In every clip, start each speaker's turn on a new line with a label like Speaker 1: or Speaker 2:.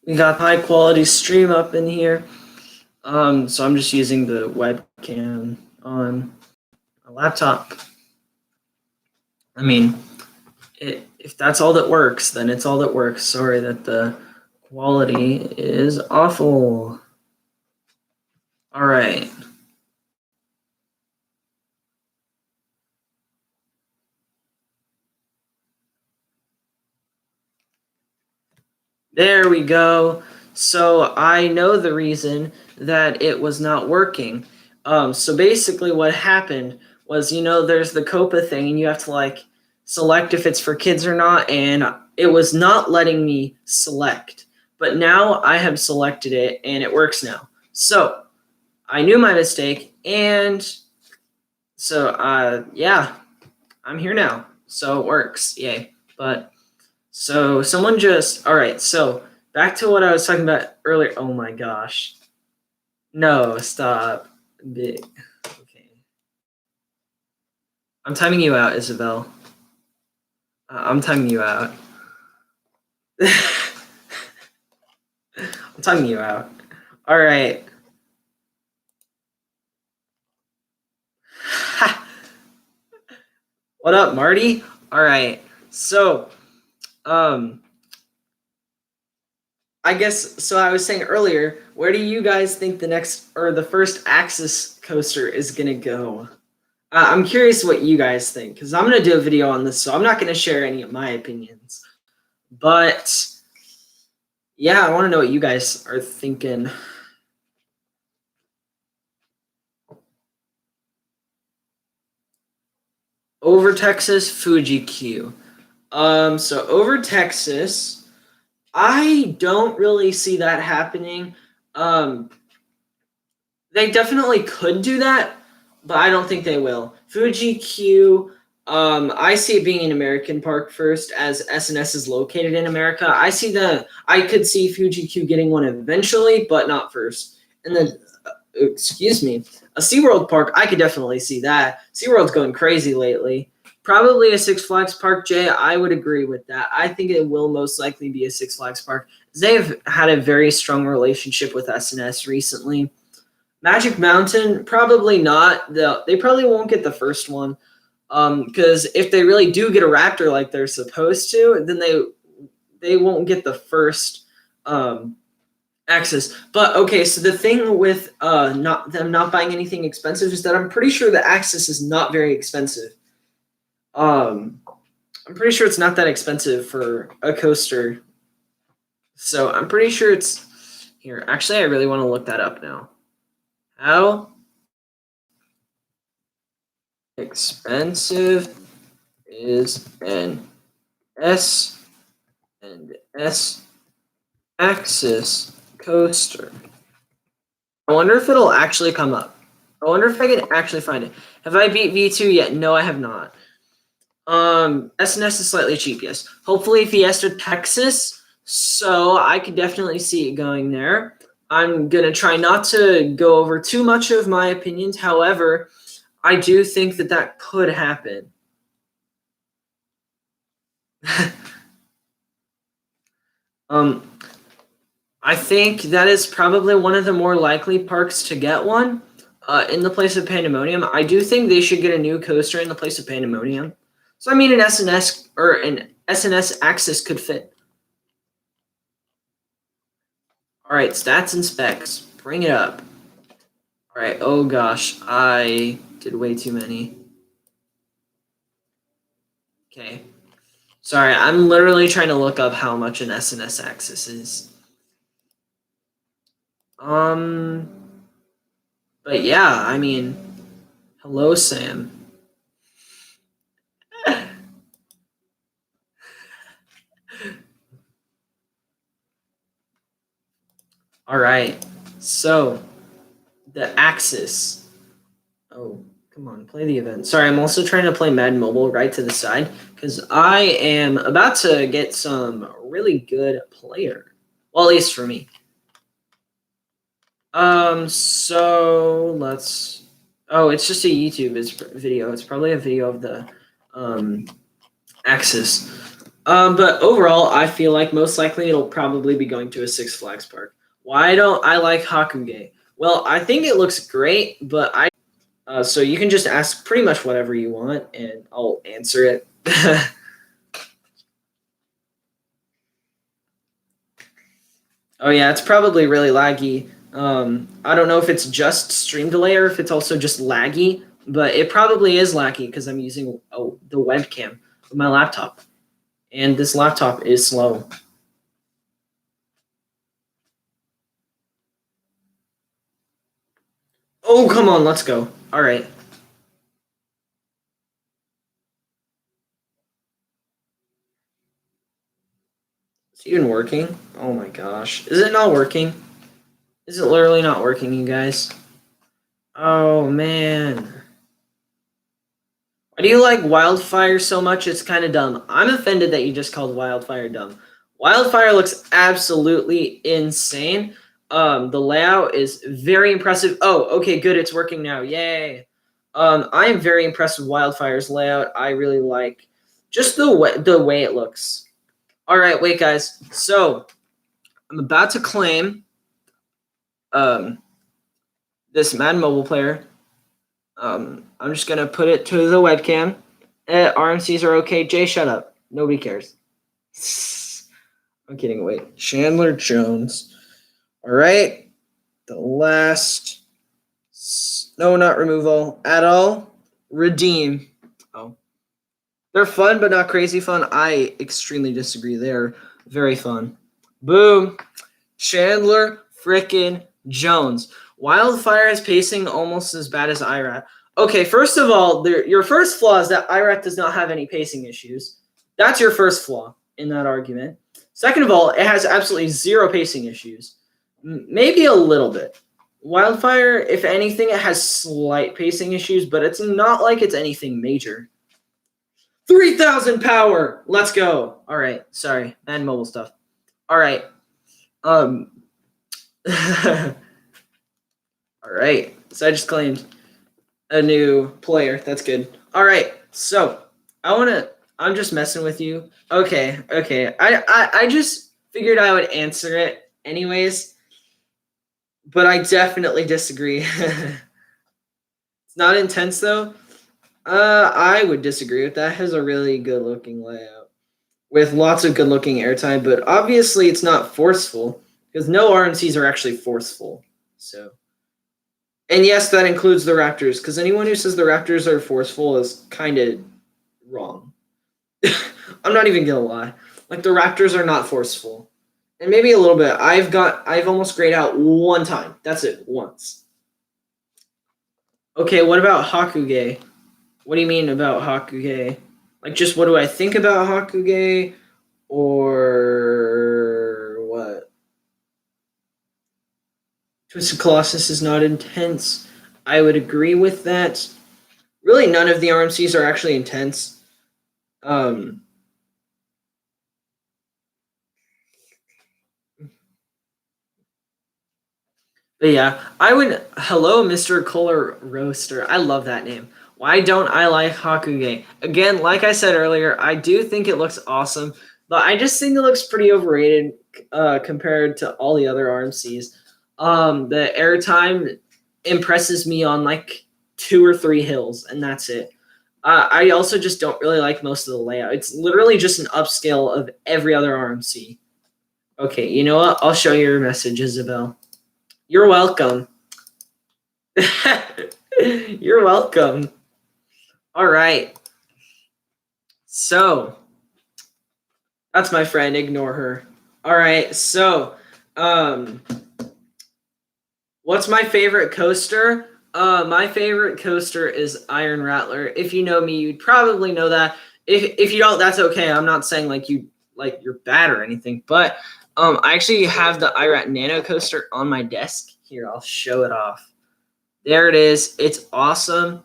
Speaker 1: We got high quality stream up in here. So I'm just using the webcam on a laptop. I mean, if that's all that works, then it's all that works. Sorry that the quality is awful. All right. There we go. So I know the reason that it was not working. So basically what happened was, there's the COPA thing and you have to like select if it's for kids or not. And it was not letting me select, but now I have selected it and it works now. So I knew my mistake. And so, yeah, I'm here now. So it works. Yay. But so someone just, all right. So back to what I was talking about earlier. Oh my gosh. No, stop. Okay. I'm timing you out, Isabel. I'm timing you out. I'm timing you out. All right. What up, Marty? All right. So, I guess, so I was saying earlier, where do you guys think the next or the first Axis coaster is going to go? I'm curious what you guys think, because I'm going to do a video on this, so I'm not going to share any of my opinions. But, yeah, I want to know what you guys are thinking. Over Texas, Fuji Q. So over Texas, I don't really see that happening. They definitely could do that, but I don't think they will. Fuji Q, I see it being an American park first, as SNS is located in America. I could see Fuji Q getting one eventually, but not first. And then, excuse me, a SeaWorld park, I could definitely see that. SeaWorld's going crazy lately. Probably a Six Flags park, Jay. I would agree with that. I think it will most likely be a Six Flags park. They've had a very strong relationship with SNS recently. Magic Mountain, probably not. They probably won't get the first one, because if they really do get a raptor like they're supposed to, then they won't get the first Axis. But okay, so the thing with not buying anything expensive is that I'm pretty sure the Axis is not very expensive. I'm pretty sure it's not that expensive for a coaster. So I'm pretty sure it's here. Actually, I really want to look that up now. How expensive is an S and S Axis coaster? I wonder if it'll actually come up. I wonder if I can actually find it. Have I beat V2 yet? No, I have not. SNS is slightly cheap, yes. Hopefully Fiesta Texas, so I could definitely see it going there. I'm going to try not to go over too much of my opinions. However, I do think that could happen. I think that is probably one of the more likely parks to get one in the place of Pandemonium. I do think they should get a new coaster in the place of Pandemonium. So, I mean, an SNS or an SNS Axis could fit. All right, stats and specs. Bring it up. All right. Oh, gosh. I did way too many. Okay. Sorry, I'm literally trying to look up how much an SNS Axis is. But yeah, I mean, hello, Sam. All right, so the Axis. Oh, come on, play the event. Sorry, I'm also trying to play Madden Mobile right to the side because I am about to get some really good player. Well, at least for me. So let's. Oh, it's just a YouTube video. It's probably a video of the Axis. But overall, I feel like most likely it'll probably be going to a Six Flags park. Why don't I like Hakuge? Well, I think it looks great, but so you can just ask pretty much whatever you want, and I'll answer it. Oh yeah, it's probably really laggy. I don't know if it's just stream delay or if it's also just laggy, but it probably is laggy because I'm using the webcam of my laptop, and this laptop is slow. Oh, come on, let's go. All right. Is it even working? Oh my gosh. Is it not working? Is it literally not working, you guys? Oh man. Why do you like Wildfire so much? It's kind of dumb. I'm offended that you just called Wildfire dumb. Wildfire looks absolutely insane. The layout is very impressive. Oh, okay, good. It's working now. Yay. I am very impressed with Wildfire's layout. I really like just the way it looks. All right, wait, guys. So I'm about to claim um, this Madden Mobile player. I'm just gonna put it to the webcam. RMCs are okay. Jay, shut up. Nobody cares. I'm kidding. Wait, Chandler Jones. All right, the last. No, not removal at all. Redeem. Oh, they're fun, but not crazy fun. I extremely disagree. They're very fun. Boom. Chandler frickin' Jones. Wildfire is pacing almost as bad as IRAT. Okay, first of all, your first flaw is that IRAT does not have any pacing issues. That's your first flaw in that argument. Second of all, it has absolutely zero pacing issues. Maybe a little bit. Wildfire, if anything, it has slight pacing issues, but it's not like it's anything major. 3,000 power! Let's go. All right, sorry. And mobile stuff. All right. All right. So I just claimed a new player. That's good. All right. So I'm just messing with you. Okay. I just figured I would answer it anyways, but I definitely disagree. It's not intense though. I would disagree with that. It has a really good looking layout with lots of good looking airtime, but obviously it's not forceful because no RMCs are actually forceful. So, and yes, that includes the Raptors because anyone who says the Raptors are forceful is kind of wrong. I'm not even gonna lie. Like the Raptors are not forceful, and maybe a little bit. I've almost grayed out one time. That's it, once. Okay, what about Hakuge? What do you mean about Hakuge? Like, just what do I think about Hakuge, or what? Twisted Colossus is not intense. I would agree with that. Really, none of the RMCs are actually intense. Um, but yeah, I would. Hello, Mr. Kohler Roaster. I love that name. Why don't I like Hakuge? Again, like I said earlier, I do think it looks awesome, but I just think it looks pretty overrated compared to all the other RMCs. The airtime impresses me on like two or three hills, and that's it. I also just don't really like most of the layout. It's literally just an upscale of every other RMC. Okay, you know what? I'll show you your message, Isabel. You're welcome. You're welcome. All right. So that's my friend. Ignore her. All right. So, um, what's my favorite coaster? My favorite coaster is Iron Rattler. If you know me, you'd probably know that. If you don't, that's okay. I'm not saying like you're bad or anything, but I actually have the IRAT Nano coaster on my desk. Here, I'll show it off. There it is. It's awesome.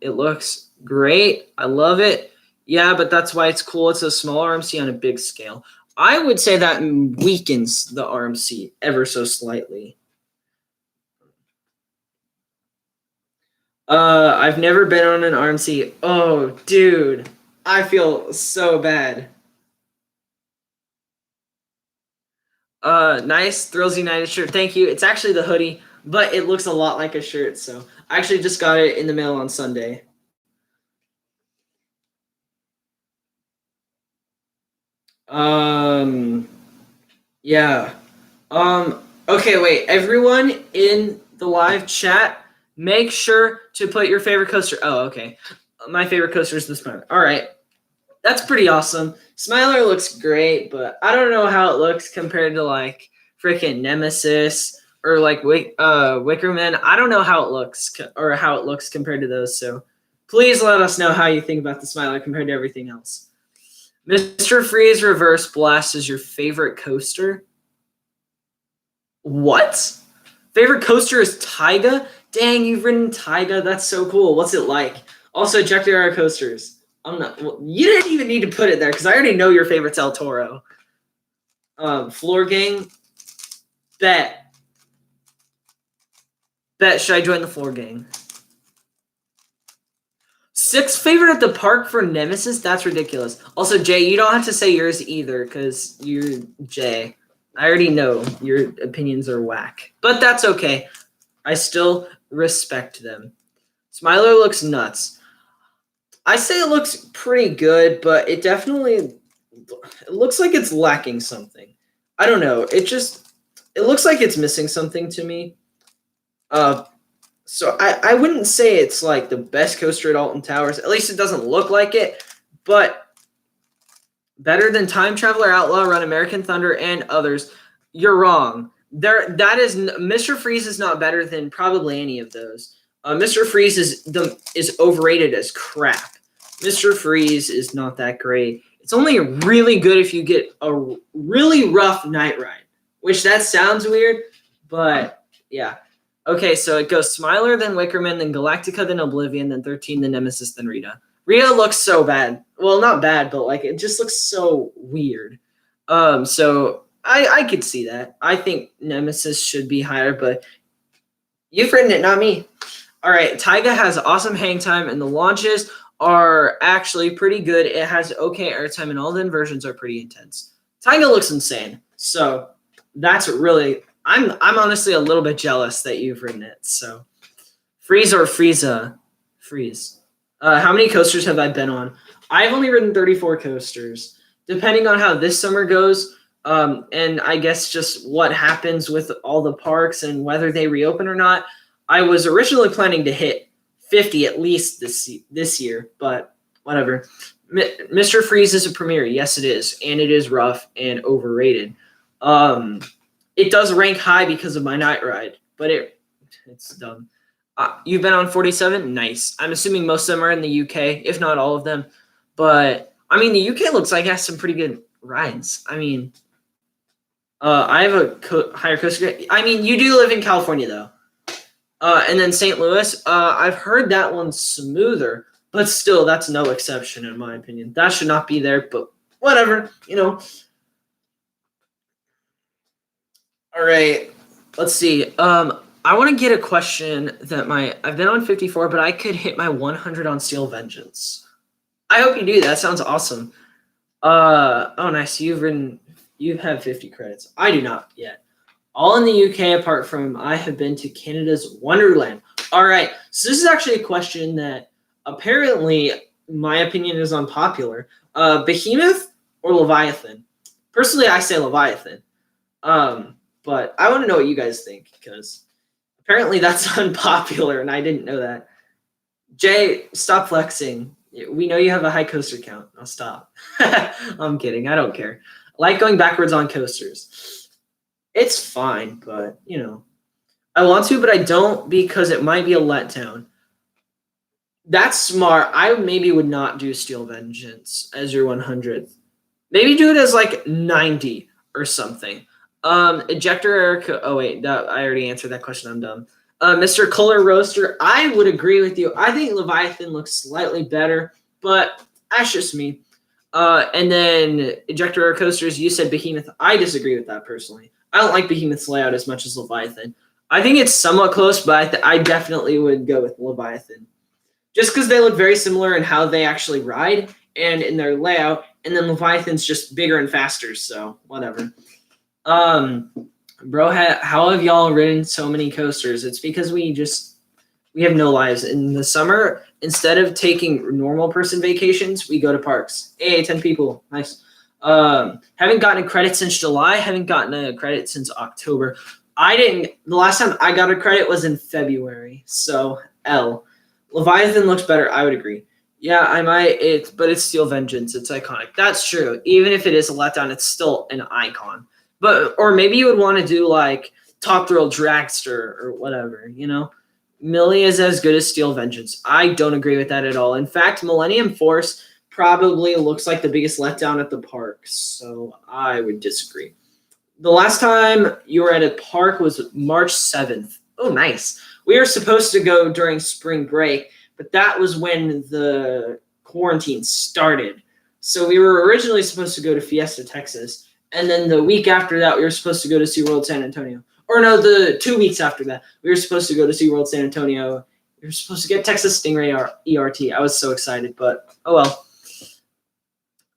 Speaker 1: It looks great. I love it. Yeah, but that's why it's cool. It's a small RMC on a big scale. I would say that weakens the RMC ever so slightly. I've never been on an RMC. Oh, dude, I feel so bad. Nice Thrills United shirt. Thank you. It's actually the hoodie, but it looks a lot like a shirt. So I actually just got it in the mail on Sunday. Yeah. Okay, wait. Everyone in the live chat, make sure to put your favorite coaster. Oh, okay. My favorite coaster is the Smiler. All right. That's pretty awesome. Smiler looks great, but I don't know how it looks compared to like freaking Nemesis or like Wickerman. I don't know how it looks or how it looks compared to those. So please let us know how you think about the Smiler compared to everything else. Mr. Freeze Reverse Blast is your favorite coaster? What? Favorite coaster is Taiga? Dang, you've ridden Taiga. That's so cool. What's it like? Also, Ejector Era coasters. I'm not. Well, you didn't even need to put it there because I already know your favorite's El Toro. Floor Gang. Bet. Should I join the Floor Gang? 6th favorite at the park for Nemesis? That's ridiculous. Also, Jay, you don't have to say yours either because you're Jay. I already know your opinions are whack. But that's okay. I still respect them. Smiler looks nuts. I say it looks pretty good, but it looks like it's lacking something. I don't know. It looks like it's missing something to me. So I wouldn't say it's like the best coaster at Alton Towers. At least it doesn't look like it. But better than Time Traveler, Outlaw Run, American Thunder, and others. You're wrong. Mr. Freeze is not better than probably any of those. Mr. Freeze is overrated as crap. Mr. Freeze is not that great. It's only really good if you get a really rough night ride, which that sounds weird, but yeah. Okay, so it goes Smiler, then Wickerman, then Galactica, then Oblivion, then 13, then Nemesis, then Rita. Rita looks so bad. Well, not bad, but like it just looks so weird. So I could see that. I think Nemesis should be higher, but you've written it, not me. All right, Taiga has awesome hang time, and the launches are actually pretty good. It has okay airtime, and all the inversions are pretty intense. Taiga looks insane. So that's really I'm honestly a little bit jealous that you've written it. So Freeze or Frieza? Freeze. How many coasters have I been on? I've only ridden 34 coasters. Depending on how this summer goes, and I guess just what happens with all the parks and whether they reopen or not, I was originally planning to hit 50 at least this year, but whatever. Mr. Freeze is a premiere. Yes, it is, and it is rough and overrated. It does rank high because of my night ride, but it's dumb. You've been on 47? Nice. I'm assuming most of them are in the UK, if not all of them. But, I mean, the UK looks like it has some pretty good rides. I mean, I have a higher coaster. I mean, you do live in California, though. And then St. Louis, I've heard that one's smoother, but still, that's no exception in my opinion. That should not be there, but whatever, you know. All right, let's see. I want to get a question that I've been on 54, but I could hit my 100 on Steel Vengeance. I hope you do. That sounds awesome. Oh, nice. You have 50 credits. I do not yet. All in the UK, apart from I have been to Canada's Wonderland. All right. So this is actually a question that apparently, my opinion, is unpopular. Behemoth or Leviathan? Personally, I say Leviathan. But I want to know what you guys think because apparently that's unpopular and I didn't know that. Jay, stop flexing. We know you have a high coaster count. I'll stop. I'm kidding. I don't care. I like going backwards on coasters. It's fine, but, you know. I want to, but I don't because it might be a letdown. That's smart. I maybe would not do Steel Vengeance as your 100th. Maybe do it as like 90 or something. Ejector Erica. Oh wait, I already answered that question. I'm dumb. Mr. Color Roaster. I would agree with you. I think Leviathan looks slightly better, but that's just me. And then Ejector Air Coasters. You said Behemoth. I disagree with that personally. I don't like Behemoth's layout as much as Leviathan. I think it's somewhat close, but I definitely would go with Leviathan. Just because they look very similar in how they actually ride and in their layout, and then Leviathan's just bigger and faster, so whatever. Um, bro, how have y'all ridden so many coasters? It's because we have no lives. In the summer, instead of taking normal person vacations, we go to parks. Hey, 10 people. Nice. Haven't gotten a credit since July. Haven't gotten a credit since October. The last time I got a credit was in February. So L. Leviathan looks better. I would agree. Yeah, I might. But it's Steel Vengeance. It's iconic. That's true. Even if it is a letdown, it's still an icon. Or maybe you would want to do like Top Thrill Dragster or whatever, Millie is as good as Steel Vengeance. I don't agree with that at all. In fact, Millennium Force probably looks like the biggest letdown at the park, so I would disagree. The last time you were at a park was March 7th. Oh, nice. We were supposed to go during spring break, but that was when the quarantine started. So we were originally supposed to go to Fiesta, Texas, and then the week after that, we were supposed to go to SeaWorld San Antonio. Or no, the 2 weeks after that, we were supposed to go to SeaWorld San Antonio. We were supposed to get Texas Stingray ERT. I was so excited, but oh well.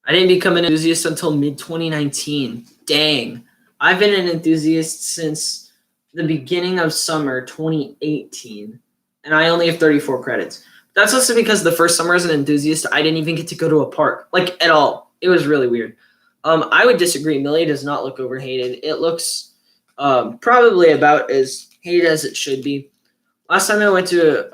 Speaker 1: I didn't become an enthusiast until mid-2019. Dang. I've been an enthusiast since the beginning of summer 2018, and I only have 34 credits. That's also because the first summer as an enthusiast, I didn't even get to go to a park, like at all. It was really weird. I would disagree. Millie does not look overhated. It looks probably about as hated as it should be. Last time I went to,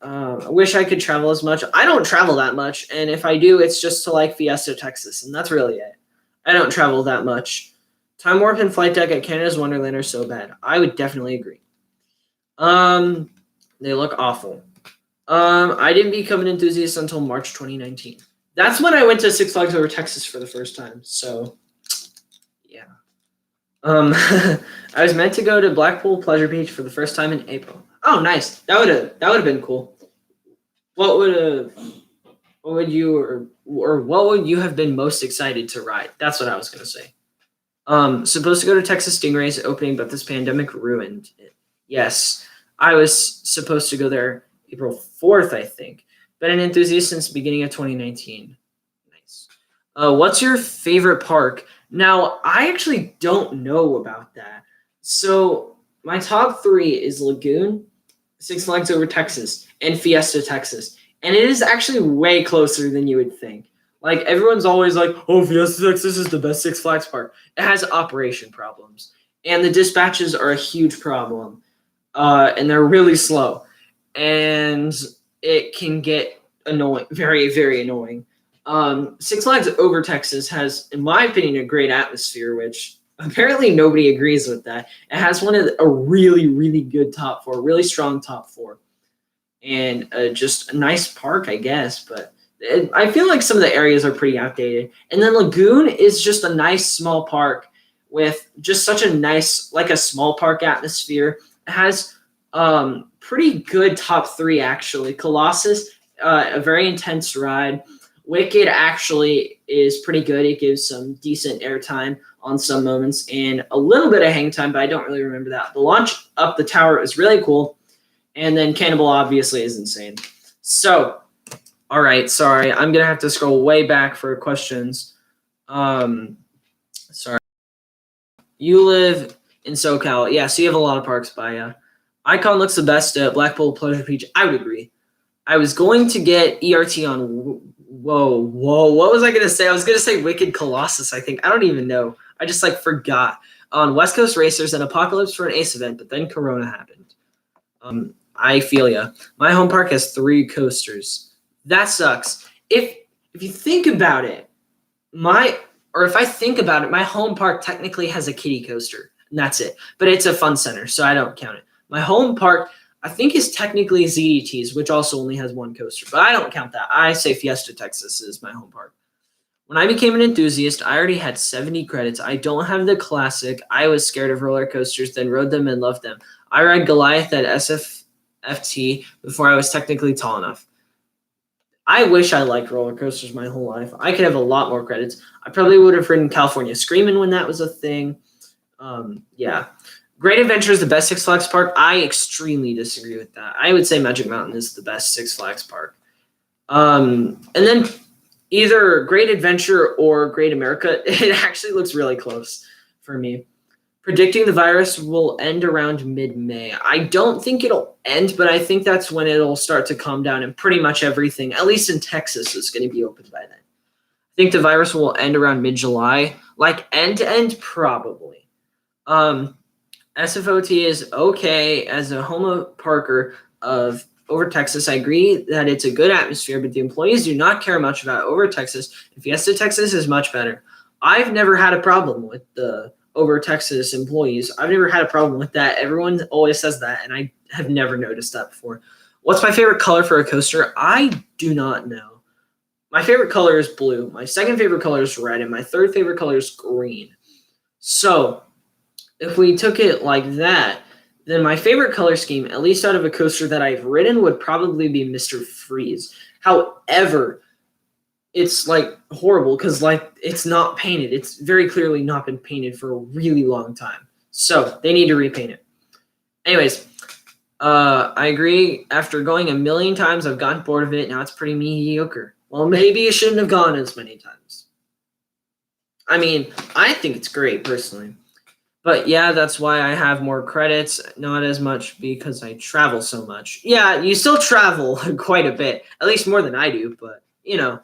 Speaker 1: I wish I could travel as much. I don't travel that much, and if I do, it's just to like Fiesta, Texas, and that's really it. I don't travel that much. Time Warp and Flight Deck at Canada's Wonderland are so bad. I would definitely agree. They look awful. I didn't become an enthusiast until March 2019. That's when I went to Six Flags Over Texas for the first time. So, yeah. I was meant to go to Blackpool Pleasure Beach for the first time in April. Oh, nice. That would have been cool. What would you have been most excited to ride? That's what I was gonna say. Supposed to go to Texas Stingrays opening, but this pandemic ruined it. Yes, I was supposed to go there April 4th, I think. Been an enthusiast since the beginning of 2019. Nice. What's your favorite park? Now, I actually don't know about that. So my top 3 is Lagoon, Six Flags Over Texas, and Fiesta, Texas. And it is actually way closer than you would think. Like, everyone's always like, oh, Fiesta, Texas is the best Six Flags park. It has operation problems. And the dispatches are a huge problem. And they're really slow. And it can get annoying, very, very annoying. Six Flags Over Texas has, in my opinion, a great atmosphere, which apparently nobody agrees with that. It has a really, really good top 4, really strong top 4. And just a nice park, I guess. But I feel like some of the areas are pretty outdated. And then Lagoon is just a nice small park with just such a nice, like a small park atmosphere. It has pretty good top 3, actually. Colossus, a very intense ride. Wicked actually is pretty good. It gives some decent airtime on some moments and a little bit of hang time, but I don't really remember that. The launch up the tower is really cool. And then Cannibal obviously is insane. So, all right, sorry. I'm going to have to scroll way back for questions. Sorry. You live in SoCal. Yeah, so you have a lot of parks by you. Icon looks the best at Blackpool Pleasure Beach. I would agree. I was going to get ERT on... Whoa. What was I going to say? I was going to say Wicked Colossus, I think. I don't even know. I just, forgot. On West Coast Racers and Apocalypse for an Ace event, but then Corona happened. I feel ya. My home park has 3 coasters. That sucks. If you think about it, if I think about it, my home park technically has a kiddie coaster, and that's it. But it's a fun center, so I don't count it. My home park, I think, is technically ZDT's, which also only has 1 coaster, but I don't count that. I say Fiesta, Texas is my home park. When I became an enthusiast, I already had 70 credits. I don't have the classic. I was scared of roller coasters, then rode them and loved them. I ride Goliath at SFFT before I was technically tall enough. I wish I liked roller coasters my whole life. I could have a lot more credits. I probably would have ridden California Screamin' when that was a thing. Yeah. Great Adventure is the best Six Flags park. I extremely disagree with that. I would say Magic Mountain is the best Six Flags park. And then either Great Adventure or Great America, it actually looks really close for me. Predicting the virus will end around mid-May. I don't think it'll end, but I think that's when it'll start to calm down and pretty much everything, at least in Texas, is going to be open by then. I think the virus will end around mid-July. Like end to end, probably. SFOT is okay. As a homo Parker of Over Texas, I agree that it's a good atmosphere, but the employees do not care much about Over Texas. Fiesta Texas is much better. I've never had a problem with the Over Texas employees. I've never had a problem with that. Everyone always says that, and I have never noticed that before. What's my favorite color for a coaster? I do not know. My favorite color is blue. My second favorite color is red, and my third favorite color is green. So if we took it like that, then my favorite color scheme, at least out of a coaster that I've ridden, would probably be Mr. Freeze. However, it's like horrible because like it's not painted. It's very clearly not been painted for a really long time. So they need to repaint it. Anyways, I agree. After going a million times, I've gotten bored of it. Now it's pretty mediocre. Well, maybe it shouldn't have gone as many times. I mean, I think it's great personally. But yeah, that's why I have more credits, not as much because I travel so much. Yeah, you still travel quite a bit, at least more than I do, but you know.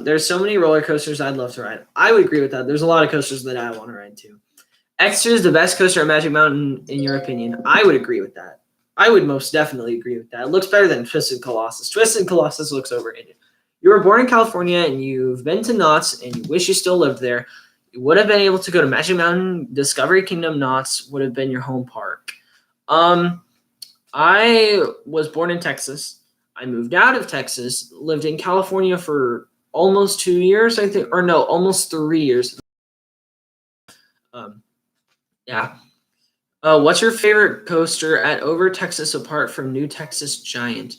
Speaker 1: There's so many roller coasters I'd love to ride. I would agree with that. There's a lot of coasters that I want to ride too. X2 is the best coaster at Magic Mountain, in your opinion. I would agree with that. I would most definitely agree with that. It looks better than Twisted Colossus. Twisted Colossus looks overrated. You were born in California and you've been to Knott's and you wish you still lived there. You would have been able to go to Magic Mountain. Discovery Kingdom Knott's would have been your home park. I was born in Texas. I moved out of Texas, lived in California for almost 2 years, I think, or no, almost 3 years. Yeah. What's your favorite coaster at Over Texas apart from New Texas Giant?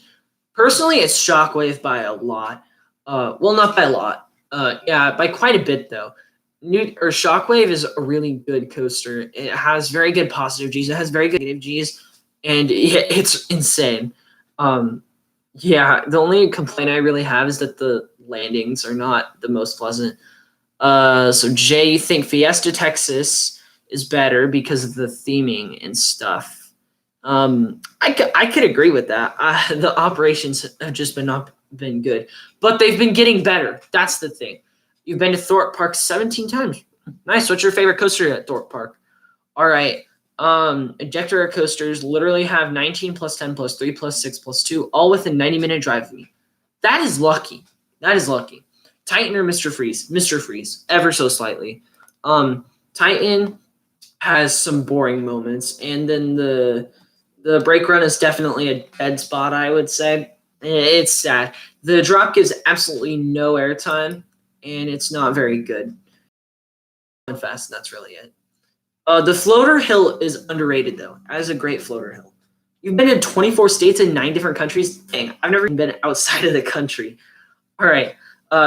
Speaker 1: Personally, it's Shockwave by a lot. Well, not by a lot. Yeah, by quite a bit though. Shockwave is a really good coaster. It has very good positive G's. It has very good negative G's, and it's insane. Yeah, the only complaint I really have is that the landings are not the most pleasant. So Jay, you think Fiesta Texas is better because of the theming and stuff? I could agree with that. The operations have just not been good, but they've been getting better. That's the thing. You've been to Thorpe Park 17 times. Nice. What's your favorite coaster at Thorpe Park? All right. Ejector coasters literally have 19 plus 10 plus 3 plus 6 plus 2, all within 90-minute drive of me. That is lucky. That is lucky. Titan or Mr. Freeze? Mr. Freeze, ever so slightly. Titan has some boring moments, and then the brake run is definitely a dead spot, I would say. It's sad. The drop gives absolutely no airtime, and it's not very good. And fast, and that's really it. The floater hill is underrated, though. That is a great floater hill. You've been in 24 states and 9 different countries? Dang, I've never even been outside of the country. All right.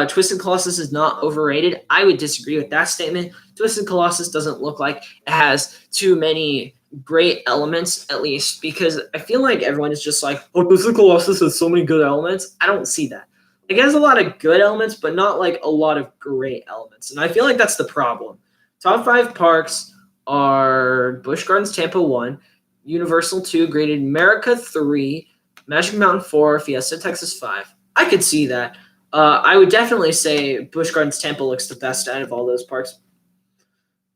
Speaker 1: Twisted Colossus is not overrated. I would disagree with that statement. Twisted Colossus doesn't look like it has too many great elements, at least, because I feel like everyone is just like, oh, Twisted Colossus has so many good elements. I don't see that. It has a lot of good elements, but not like a lot of great elements. And I feel like that's the problem. Top 5 parks are Busch Gardens Tampa 1, Universal 2, Great America 3, Magic Mountain 4, Fiesta Texas 5. I could see that. I would definitely say Busch Gardens Tampa looks the best out of all those parks.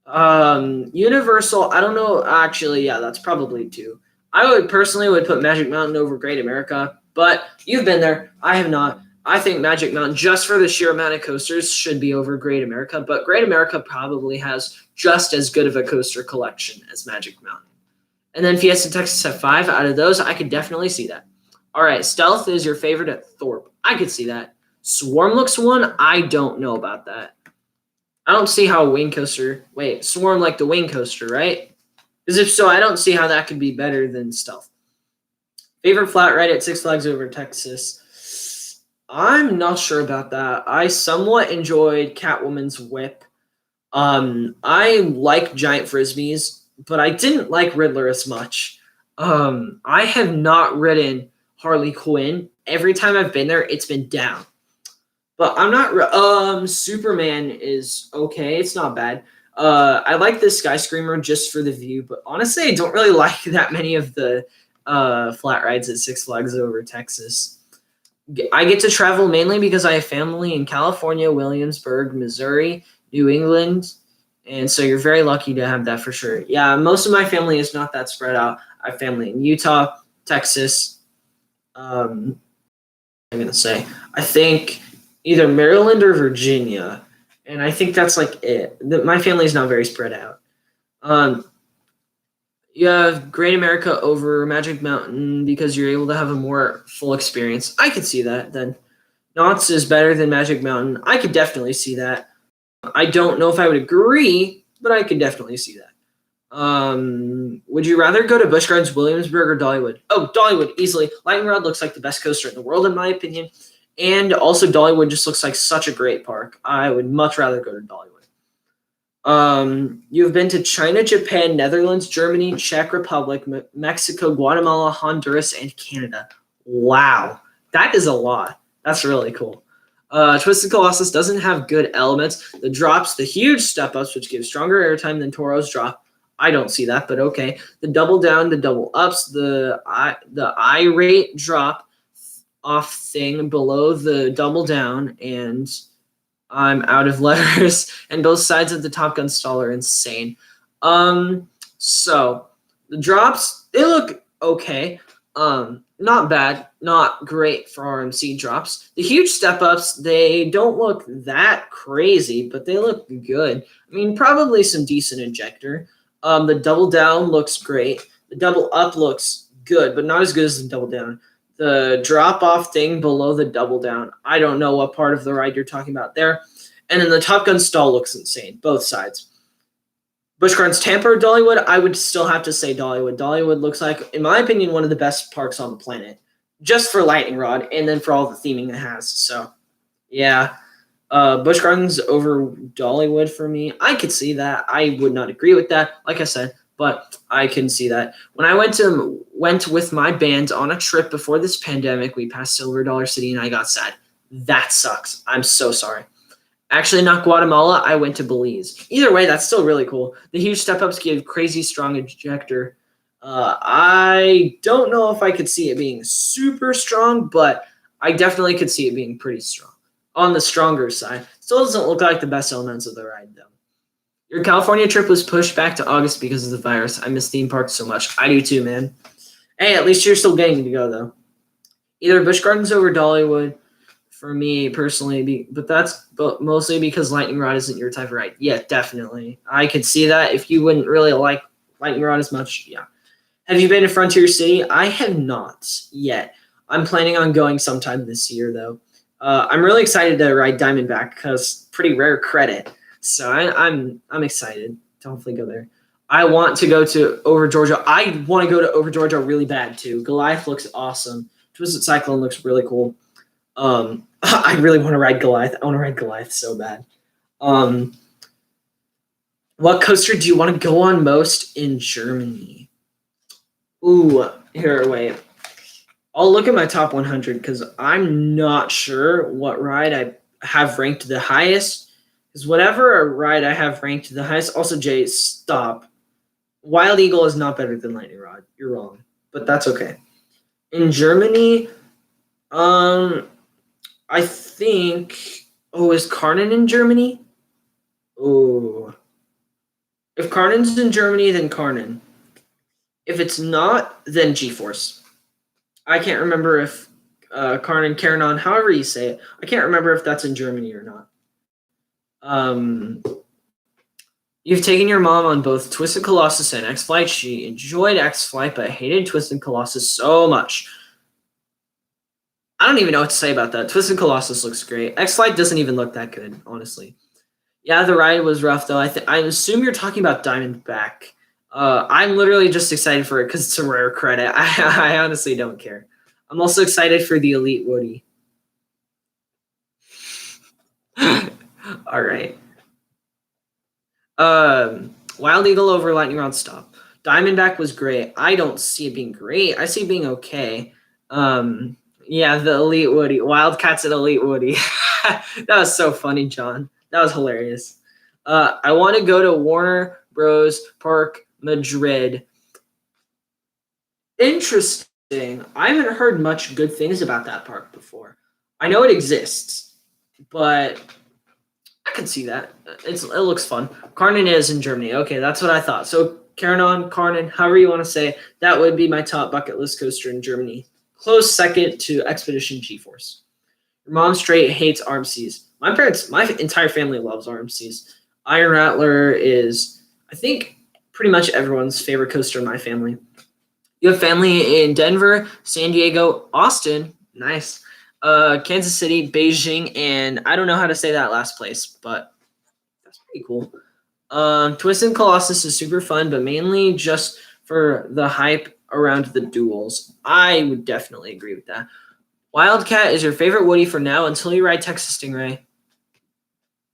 Speaker 1: Universal, I don't know. Actually, yeah, that's probably 2. I would personally put Magic Mountain over Great America, but you've been there. I have not. I think Magic Mountain, just for the sheer amount of coasters, should be over Great America, but Great America probably has just as good of a coaster collection as Magic Mountain. And then Fiesta Texas at 5. Out of those, I could definitely see that. All right, Stealth is your favorite at Thorpe. I could see that. Swarm looks 1. I don't know about that. I don't see how a wing coaster... Wait, Swarm like the wing coaster, right? Because if so, I don't see how that could be better than Stealth. Favorite flat ride at Six Flags Over Texas? I'm not sure about that. I somewhat enjoyed Catwoman's Whip. I like Giant Frisbees, but I didn't like Riddler as much. I have not ridden Harley Quinn. Every time I've been there, it's been down. But I'm not... Superman is okay. It's not bad. I like the Sky Screamer just for the view, but honestly, I don't really like that many of the flat rides at Six Flags over Texas. I get to travel mainly because I have family in California, Williamsburg, Missouri, New England, and so you're very lucky to have that for sure. Yeah, most of my family is not that spread out. I have family in Utah, Texas. I'm gonna say I think either Maryland or Virginia, and I think that's like it. My family is not very spread out. Um, you have Great America over Magic Mountain because you're able to have a more full experience. I could see that. Then Knott's is better than Magic Mountain. I could definitely see that. I don't know if I would agree, but I could definitely see that. Would you rather go to Busch Gardens, Williamsburg, or Dollywood? Oh, Dollywood, easily. Lightning Rod looks like the best coaster in the world, in my opinion. And also, Dollywood just looks like such a great park. I would much rather go to Dollywood. You've been to China, Japan, Netherlands, Germany, Czech Republic, Mexico, Guatemala, Honduras, and Canada. Wow, that is a lot. That's really cool. Twisted Colossus doesn't have good elements. The drops, the huge step ups, which give stronger airtime than Toro's drop. I don't see that, but okay. The double down, the double ups, the I rate drop off thing below the double down, and I'm out of letters. And both sides of the Top Gun stall are insane. So the drops, they look okay. Not bad, not great for RMC drops. The huge step ups, they don't look that crazy, but they look good. I mean, probably some decent injector. The double down looks great. The double up looks good, but not as good as the double down. The drop off thing below the double down, I don't know what part of the ride you're talking about there. And then the Top Gun stall looks insane, both sides. Busch Gardens, Tampa, or Dollywood, I would still have to say Dollywood. Dollywood looks like, in my opinion, one of the best parks on the planet, just for Lightning Rod and then for all the theming it has. So, yeah, Busch Gardens over Dollywood for me. I could see that. I would not agree with that, like I said, but I can see that. When I went with my band on a trip before this pandemic, we passed Silver Dollar City, and I got sad. That sucks. I'm so sorry. Actually, not Guatemala. I went to Belize. Either way, that's still really cool. The huge step-ups give crazy strong ejector. I don't know if I could see it being super strong, but I definitely could see it being pretty strong. On the stronger side. Still doesn't look like the best elements of the ride, though. Your California trip was pushed back to August because of the virus. I miss theme parks so much. I do too, man. Hey, at least you're still getting to go, though. Either Busch Gardens over Dollywood. For me personally, but that's mostly because Lightning Rod isn't your type of ride. Yeah, definitely. I could see that if you wouldn't really like Lightning Rod as much. Yeah. Have you been to Frontier City? I have not yet. I'm planning on going sometime this year, though. I'm really excited to ride Diamondback because pretty rare credit. So I'm excited to hopefully go there. I want to go to Over Georgia. I want to go to Over Georgia really bad too. Goliath looks awesome. Twisted Cyclone looks really cool. I really want to ride Goliath. I want to ride Goliath so bad. What coaster do you want to go on most in Germany? Ooh, here, wait. I'll look at my top 100 because I'm not sure what ride I have ranked the highest. Because whatever ride I have ranked the highest, also Jay, stop. Wild Eagle is not better than Lightning Rod. You're wrong, but that's okay. In Germany, I think. Oh, is Karnen in Germany? Oh. If Karnen's in Germany, then Karnen. If it's not, then G-Force. I can't remember if Karnen, Karanon, however you say it. I can't remember if that's in Germany or not. You've taken your mom on both Twisted Colossus and X-Flight. She enjoyed X-Flight, but hated Twisted Colossus so much. I don't even know what to say about that. Twisted Colossus looks great. X-Flight doesn't even look that good, honestly. Yeah, the ride was rough, though. I assume you're talking about Diamondback. I'm literally just excited for it because it's a rare credit. I honestly don't care. I'm also excited for the Elite Woody. All right. Wild Eagle over Lightning Rod stop. Diamondback was great. I don't see it being great. I see it being okay. Yeah, the Elite Woody. Wildcats at Elite Woody. That was so funny, John. That was hilarious. I want to go to Warner Bros. Park, Madrid. Interesting. I haven't heard much good things about that park before. I know it exists, but I can see that. It looks fun. Karnen is in Germany. Okay, that's what I thought. So Karnen, however you want to say, that would be my top bucket list coaster in Germany. Close second to Expedition G-Force. Your mom straight hates RMCs. My entire family loves RMCs. Iron Rattler is, I think, pretty much everyone's favorite coaster in my family. You have family in Denver, San Diego, Austin, nice, Kansas City, Beijing, and I don't know how to say that last place, but that's pretty cool. Twisted Colossus is super fun, but mainly just for the hype around the duels. I would definitely agree with that. Wildcat is your favorite Woody for now until you ride Texas Stingray.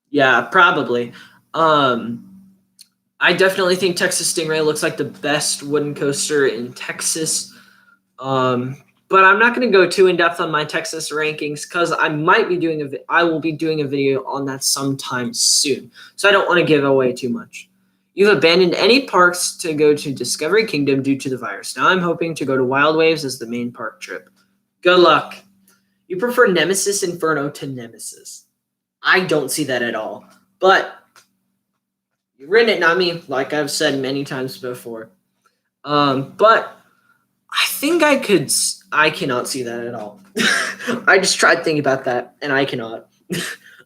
Speaker 1: Yeah, probably. I definitely think Texas Stingray looks like the best wooden coaster in Texas. But I'm not going to go too in depth on my Texas rankings because I will be doing a video on that sometime soon. So I don't want to give away too much. You've abandoned any parks to go to Discovery Kingdom due to the virus. Now I'm hoping to go to Wild Waves as the main park trip. Good luck. You prefer Nemesis Inferno to Nemesis. I don't see that at all. But you've written it, not me, like I've said many times before. But I think I cannot see that at all. I just tried thinking about that, and I cannot.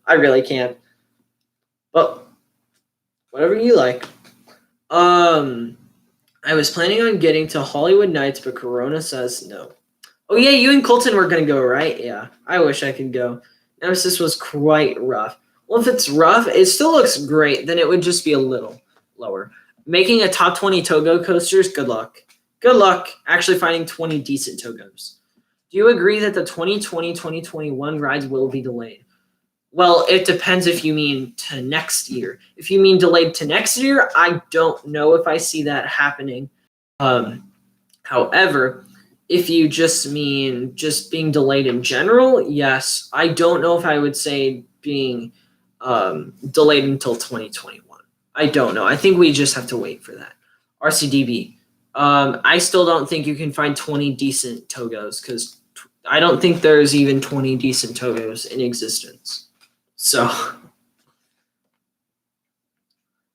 Speaker 1: I really can't. But whatever you like. I was planning on getting to Hollywood Nights, but Corona says no. Oh yeah, you and Colton were gonna go, right? Yeah, I wish I could go. Nemesis was quite rough. Well, if it's rough, it still looks great. Then it would just be a little lower. Making a top 20 Togo coasters, good luck. Good luck actually finding 20 decent Togos. Do you agree that the 2020-2021 rides will be delayed? Well, it depends if you mean to next year. If you mean delayed to next year, I don't know if I see that happening. However, if you just mean just being delayed in general, yes. I don't know if I would say being delayed until 2021. I don't know. I think we just have to wait for that. RCDB. I still don't think you can find 20 decent Togos because I don't think there's even 20 decent Togos in existence. So,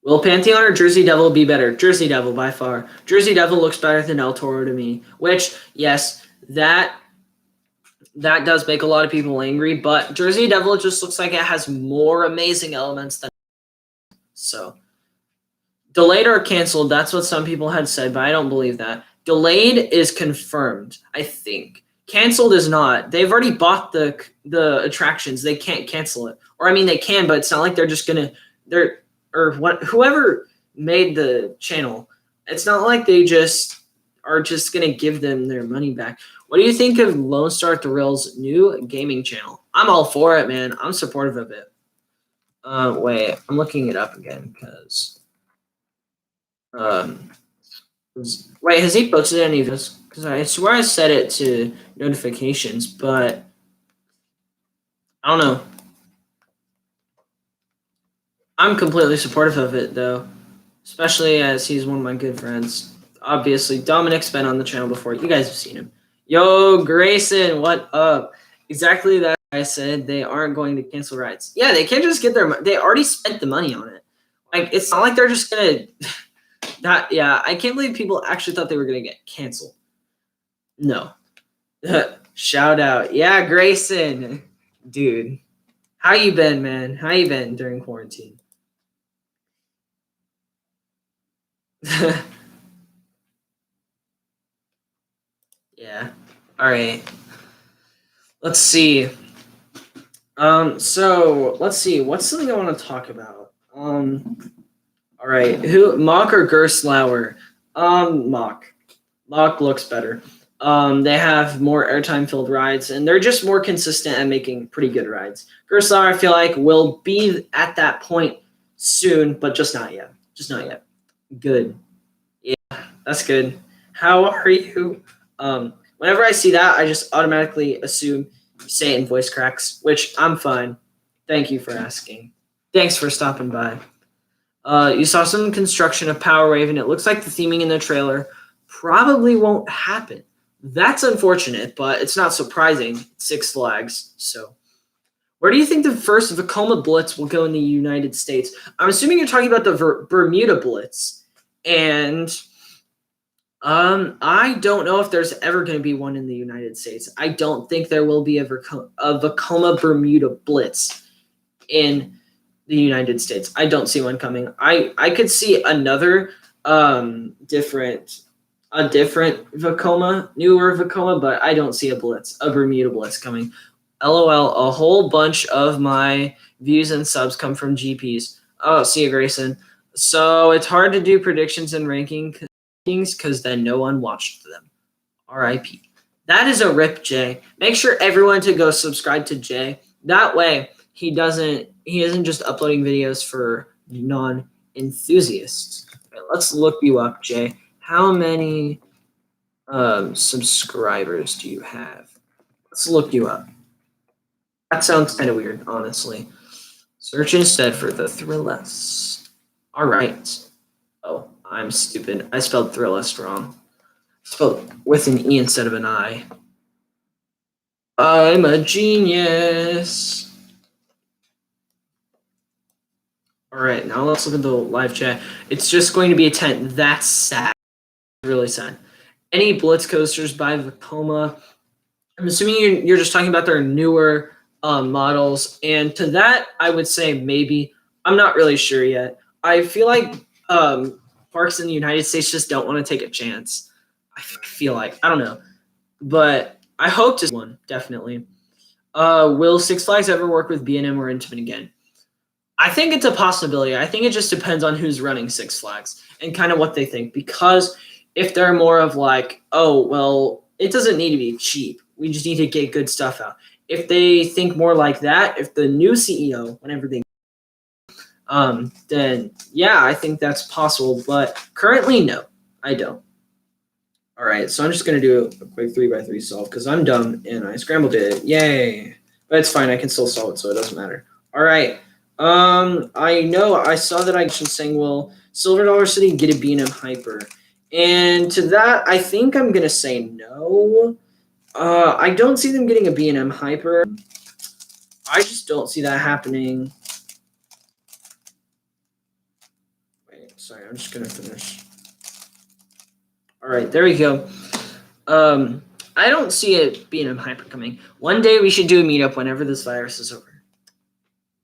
Speaker 1: will Pantheon or Jersey Devil be better? Jersey Devil by far. Jersey Devil looks better than El Toro to me, which, yes, that does make a lot of people angry, but Jersey Devil just looks like it has more amazing elements than. So, delayed or canceled, that's what some people had said, but I don't believe that. Delayed is confirmed, I think. Canceled is not. They've already bought the attractions. They can't cancel it. Or I mean they can, but it's not like they're just gonna whoever made the channel, it's not like they just are just gonna give them their money back. What do you think of Lone Star Thrills' new gaming channel? I'm all for it, man. I'm supportive of it. Wait, I'm looking it up again because wait, has he posted any of this? Because I swear I set it to notifications, but I don't know. I'm completely supportive of it, though, especially as he's one of my good friends. Obviously, Dominic's been on the channel before. You guys have seen him. Yo, Grayson, what up? Exactly that I said. They aren't going to cancel rides. Yeah, they can't just get their money. They already spent the money on it. Like, it's not like they're just going to... Yeah, I can't believe people actually thought they were going to get canceled. No. Shout out. Yeah, Grayson. Dude. How you been, man? How you been during quarantine? Yeah. All right. Let's see. So let's see. What's something I want to talk about? All right. Who, Mock or Gerstlauer? Mock. Mock looks better. They have more airtime filled rides, and they're just more consistent at making pretty good rides. Gerstlauer, I feel like, will be at that point soon, but just not yet. Just not yet. Good. Yeah, that's good. How are you? Whenever I see that, I just automatically assume you say it in voice cracks, which I'm fine. Thank you for asking. Thanks for stopping by. You saw some construction of Power Wave, and it looks like the theming in the trailer probably won't happen. That's unfortunate, but it's not surprising. Six Flags. So, where do you think the first Vekoma Blitz will go in the United States? I'm assuming you're talking about the Bermuda Blitz, and I don't know if there's ever going to be one in the United States. I don't think there will be a Vekoma Bermuda Blitz in the United States. I don't see one coming. I could see another different Vekoma, newer Vekoma, but I don't see a Bermuda Blitz coming. LOL, a whole bunch of my views and subs come from GPs. Oh, see you, Grayson. So it's hard to do predictions and rankings because then no one watched them. RIP. That is a rip, Jay. Make sure everyone to go subscribe to Jay. That way he isn't just uploading videos for non-enthusiasts. Right, let's look you up, Jay. How many subscribers do you have? Let's look you up. That sounds kind of weird, honestly. Search instead for the Thrillist. All right. Oh, I'm stupid. I spelled Thrillist wrong. Spelled with an E instead of an I. I'm a genius. All right, now let's look at the live chat. It's just going to be a 10. That's sad. Really sad. Any Blitz coasters by Vekoma? I'm assuming you're just talking about their newer models. And to that, I would say maybe. I'm not really sure yet. I feel like parks in the United States just don't want to take a chance. I feel like. I don't know. But I hope to one, definitely. Will Six Flags ever work with B&M or Intamin again? I think it's a possibility. I think it just depends on who's running Six Flags and kind of what they think. Because if they're more of like, oh, well, it doesn't need to be cheap. We just need to get good stuff out. If they think more like that, if the new CEO, whenever they then yeah, I think that's possible. But currently, no, I don't. All right, so I'm just going to do a quick 3x3 solve because I'm dumb and I scrambled it. Yay. But it's fine. I can still solve it, so it doesn't matter. All right. I know I saw that I was saying, will Silver Dollar City get a B&M Hyper? And to that, I think I'm going to say no. I don't see them getting a B&M Hyper. I just don't see that happening. Wait, sorry, I'm just going to finish. All right, there we go. I don't see it B&M Hyper coming. One day we should do a meetup whenever this virus is over.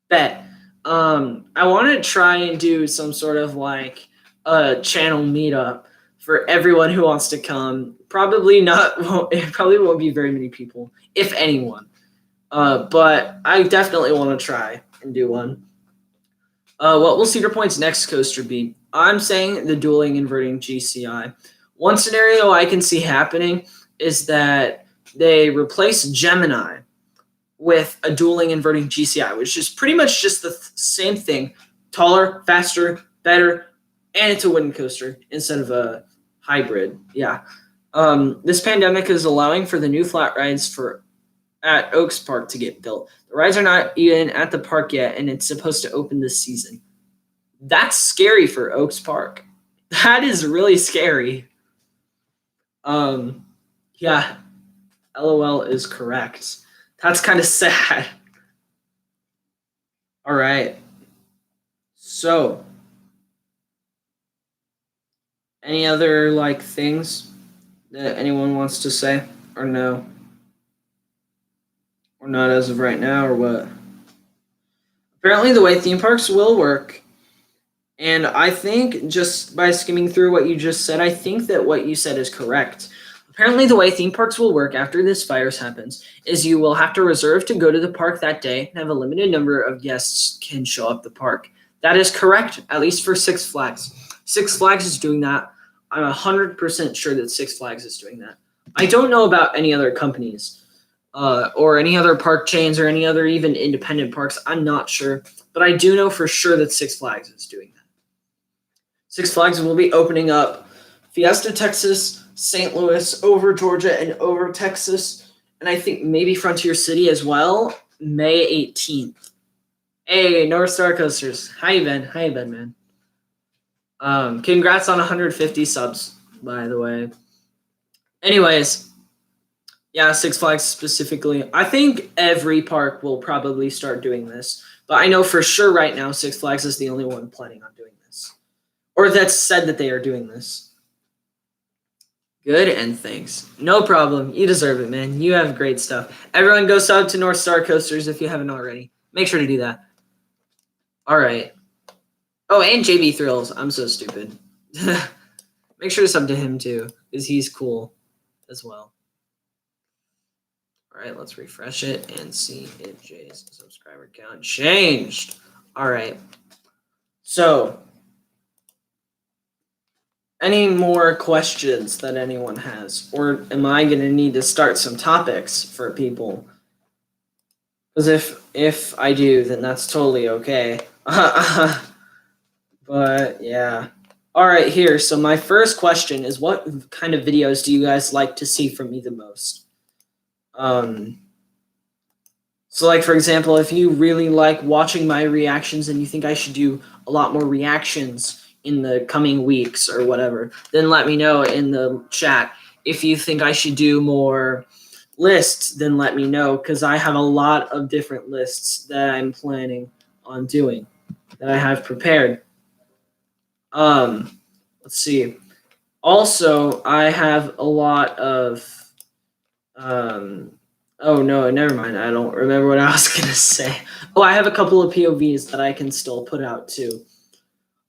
Speaker 1: Bet. I want to try and do some sort of like a channel meetup for everyone who wants to come. Probably not. It probably won't be very many people, if anyone. But I definitely want to try and do one. What will Cedar Point's next coaster be? I'm saying the dueling inverting GCI. One scenario I can see happening is that they replace Gemini with a dueling inverting GCI, which is pretty much just the same thing, taller, faster, better, and it's a wooden coaster instead of a hybrid. Yeah. This pandemic is allowing for the new flat rides at Oaks Park to get built. The rides are not even at the park yet, and it's supposed to open this season. That's scary for Oaks Park. That is really scary. Yeah, LOL is correct. That's kind of sad. All right. So, any other like things that anyone wants to say or no? Or not as of right now or what? Apparently the way theme parks will work, and I think just by skimming through what you just said, I think that what you said is correct. Apparently, the way theme parks will work after this virus happens is you will have to reserve to go to the park that day and have a limited number of guests can show up the park. That is correct, at least for Six Flags. Six Flags is doing that. I'm 100% sure that Six Flags is doing that. I don't know about any other companies or any other park chains or any other even independent parks. I'm not sure, but I do know for sure that Six Flags is doing that. Six Flags will be opening up Fiesta, Texas, St. Louis, over Georgia, and over Texas, and I think maybe Frontier City as well, May 18th. Hey, North Star Coasters. How you been? Man? Congrats on 150 subs, by the way. Anyways, yeah, Six Flags specifically. I think every park will probably start doing this, but I know for sure right now Six Flags is the only one planning on doing this, or that's said that they are doing this. Good, and thanks. No problem. You deserve it, man. You have great stuff. Everyone go sub to North Star Coasters if you haven't already. Make sure to do that. All right. Oh, and JB Thrills. I'm so stupid. Make sure to sub to him too, because he's cool as well. All right, let's refresh it and see if Jay's subscriber count changed. All right. So, any more questions that anyone has? Or am I going to need to start some topics for people? Because if I do, then that's totally okay. But yeah. All right, here. So my first question is, what kind of videos do you guys like to see from me the most? So like, for example, if you really like watching my reactions and you think I should do a lot more reactions in the coming weeks or whatever, then let me know in the chat. If you think I should do more lists, then let me know, because I have a lot of different lists that I'm planning on doing that I have prepared. Let's see. Also, I have a lot of oh no, never mind. I don't remember what I was gonna say. Oh, I have a couple of POVs that I can still put out too.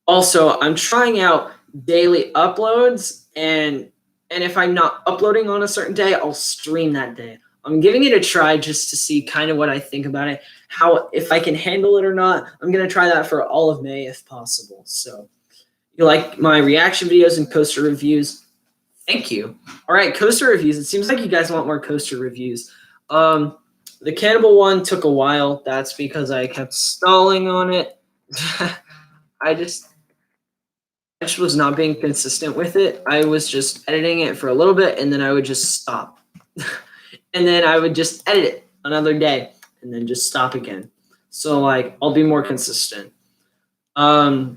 Speaker 1: Also, I'm trying out daily uploads, and if I'm not uploading on a certain day, I'll stream that day. I'm giving it a try just to see kind of what I think about it, how, if I can handle it or not. I'm gonna try that for all of May if possible. So, you like my reaction videos and coaster reviews? Thank you. All right, coaster reviews. It seems like you guys want more coaster reviews. The Cannibal one took a while. That's because I kept stalling on it. I just was not being consistent with it. I was just editing it for a little bit, and then I would just stop. And then I would just edit it another day, and then just stop again. So like, I'll be more consistent. So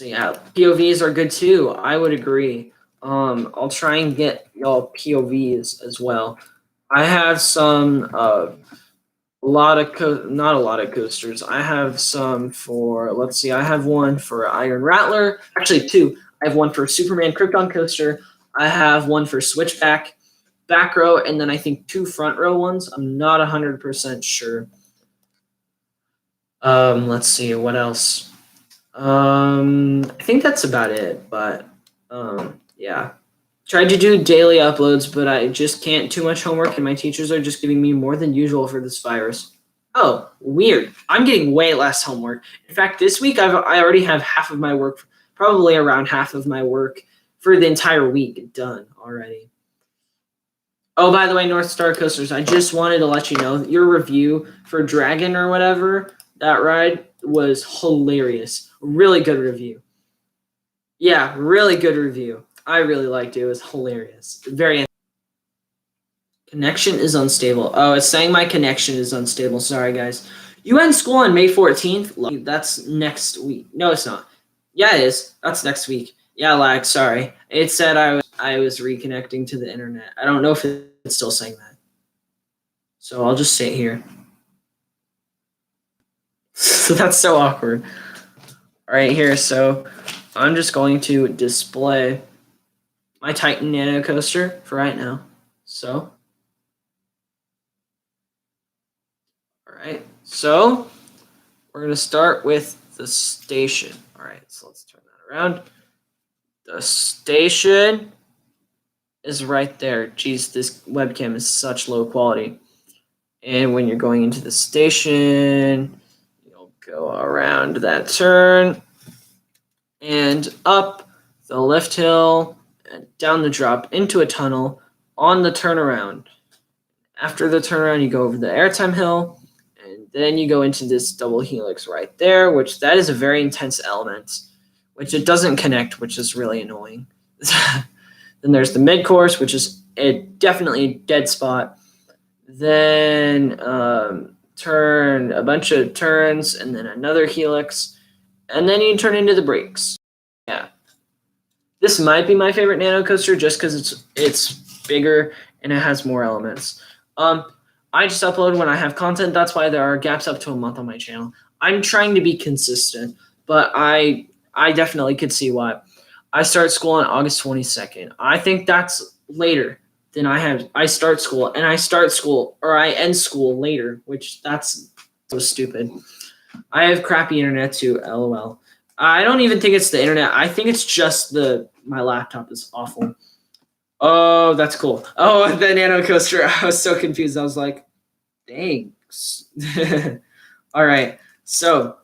Speaker 1: yeah, POVs are good too. I would agree. I'll try and get y'all POVs as well. I have some not a lot of coasters. I have some for, let's see, I have one for Iron Rattler. Actually, two. I have one for Superman Krypton coaster. I have one for Switchback back row, and then I think two front row ones. I'm not 100% sure. Let's see, what else? I think that's about it, but yeah. Tried to do daily uploads, but I just can't. Too much homework, and my teachers are just giving me more than usual for this virus. Oh, weird. I'm getting way less homework. In fact, this week I already have half of my work, probably around half of my work for the entire week done already. Oh, by the way, North Star Coasters, I just wanted to let you know your review for Dragon or whatever, that ride was hilarious. Really good review. Yeah, really good review. I really liked it. It was hilarious. Very. Connection is unstable. Oh, it's saying my connection is unstable. Sorry, guys. You end school on May 14th. That's next week. No, it's not. Yeah, it is. That's next week. Yeah, lag. Sorry. It said I was reconnecting to the internet. I don't know if it's still saying that. So I'll just sit here. So that's so awkward. All right, here. So I'm just going to display my Titan Nano coaster for right now. So, all right. So we're going to start with the station. All right, so let's turn that around. The station is right there. Geez, this webcam is such low quality. And when you're going into the station, you'll go around that turn and up the lift hill and down the drop into a tunnel on the turnaround. After the turnaround, you go over the airtime hill, and then you go into this double helix right there, which that is a very intense element, which it doesn't connect, which is really annoying. Then there's the mid course, which is definitely a dead spot. Then turn a bunch of turns, and then another helix, and then you turn into the brakes. Yeah. This might be my favorite Nano Coaster just because it's bigger and it has more elements. I just upload when I have content. That's why there are gaps up to a month on my channel. I'm trying to be consistent, but I definitely could see why. I start school on August 22nd. I think that's later than I start school, and I end school later, which that's so stupid. I have crappy internet too, LOL. I don't even think it's the internet. I think it's just my laptop is awful. Oh, that's cool. Oh, the Nano Coaster. I was so confused. I was like, thanks. All right. So,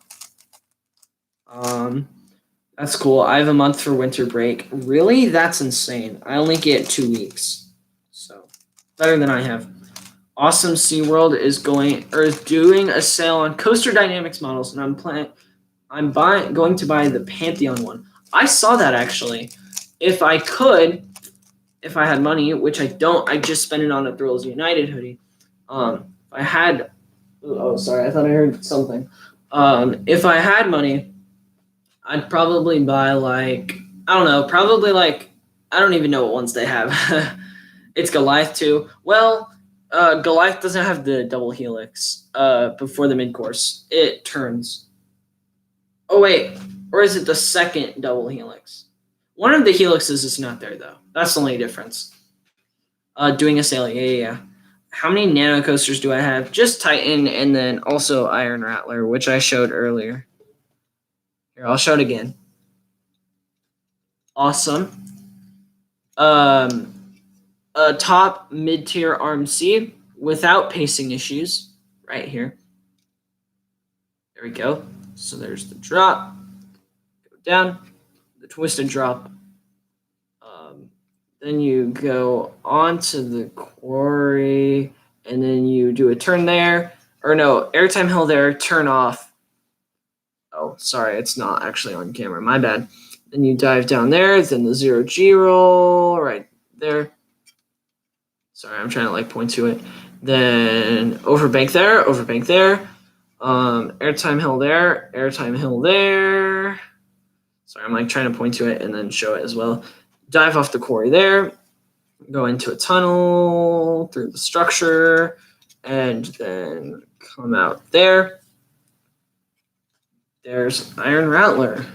Speaker 1: that's cool. I have a month for winter break. Really? That's insane. I only get 2 weeks. So, better than I have. Awesome SeaWorld is doing a sale on Coaster Dynamics models, and I'm going to buy the Pantheon one. I saw that actually. If I had money, which I don't, I just spent it on a Thrills United hoodie. If I had, oh sorry, I thought I heard something. If I had money, I'd probably buy I don't even know what ones they have. It's Goliath too. Well, Goliath doesn't have the double helix before the mid-course. It turns. Oh, wait. Or is it the second double helix? One of the helixes is not there, though. That's the only difference. Doing a sale. Yeah. How many Nano Coasters do I have? Just Titan and then also Iron Rattler, which I showed earlier. Here, I'll show it again. Awesome. A top mid-tier RMC without pacing issues right here. There we go. So there's the drop. Go down. The twist and drop. Then you go onto the quarry, and then you do a turn there. Or no, airtime hill there, turn off. Oh, sorry, it's not actually on camera. My bad. Then you dive down there, then the 0G roll right there. Sorry, I'm trying to point to it. Then overbank there. Airtime hill there, airtime hill there. Sorry, I'm trying to point to it and then show it as well. Dive off the quarry there, go into a tunnel through the structure, and then come out there. There's Iron Rattler.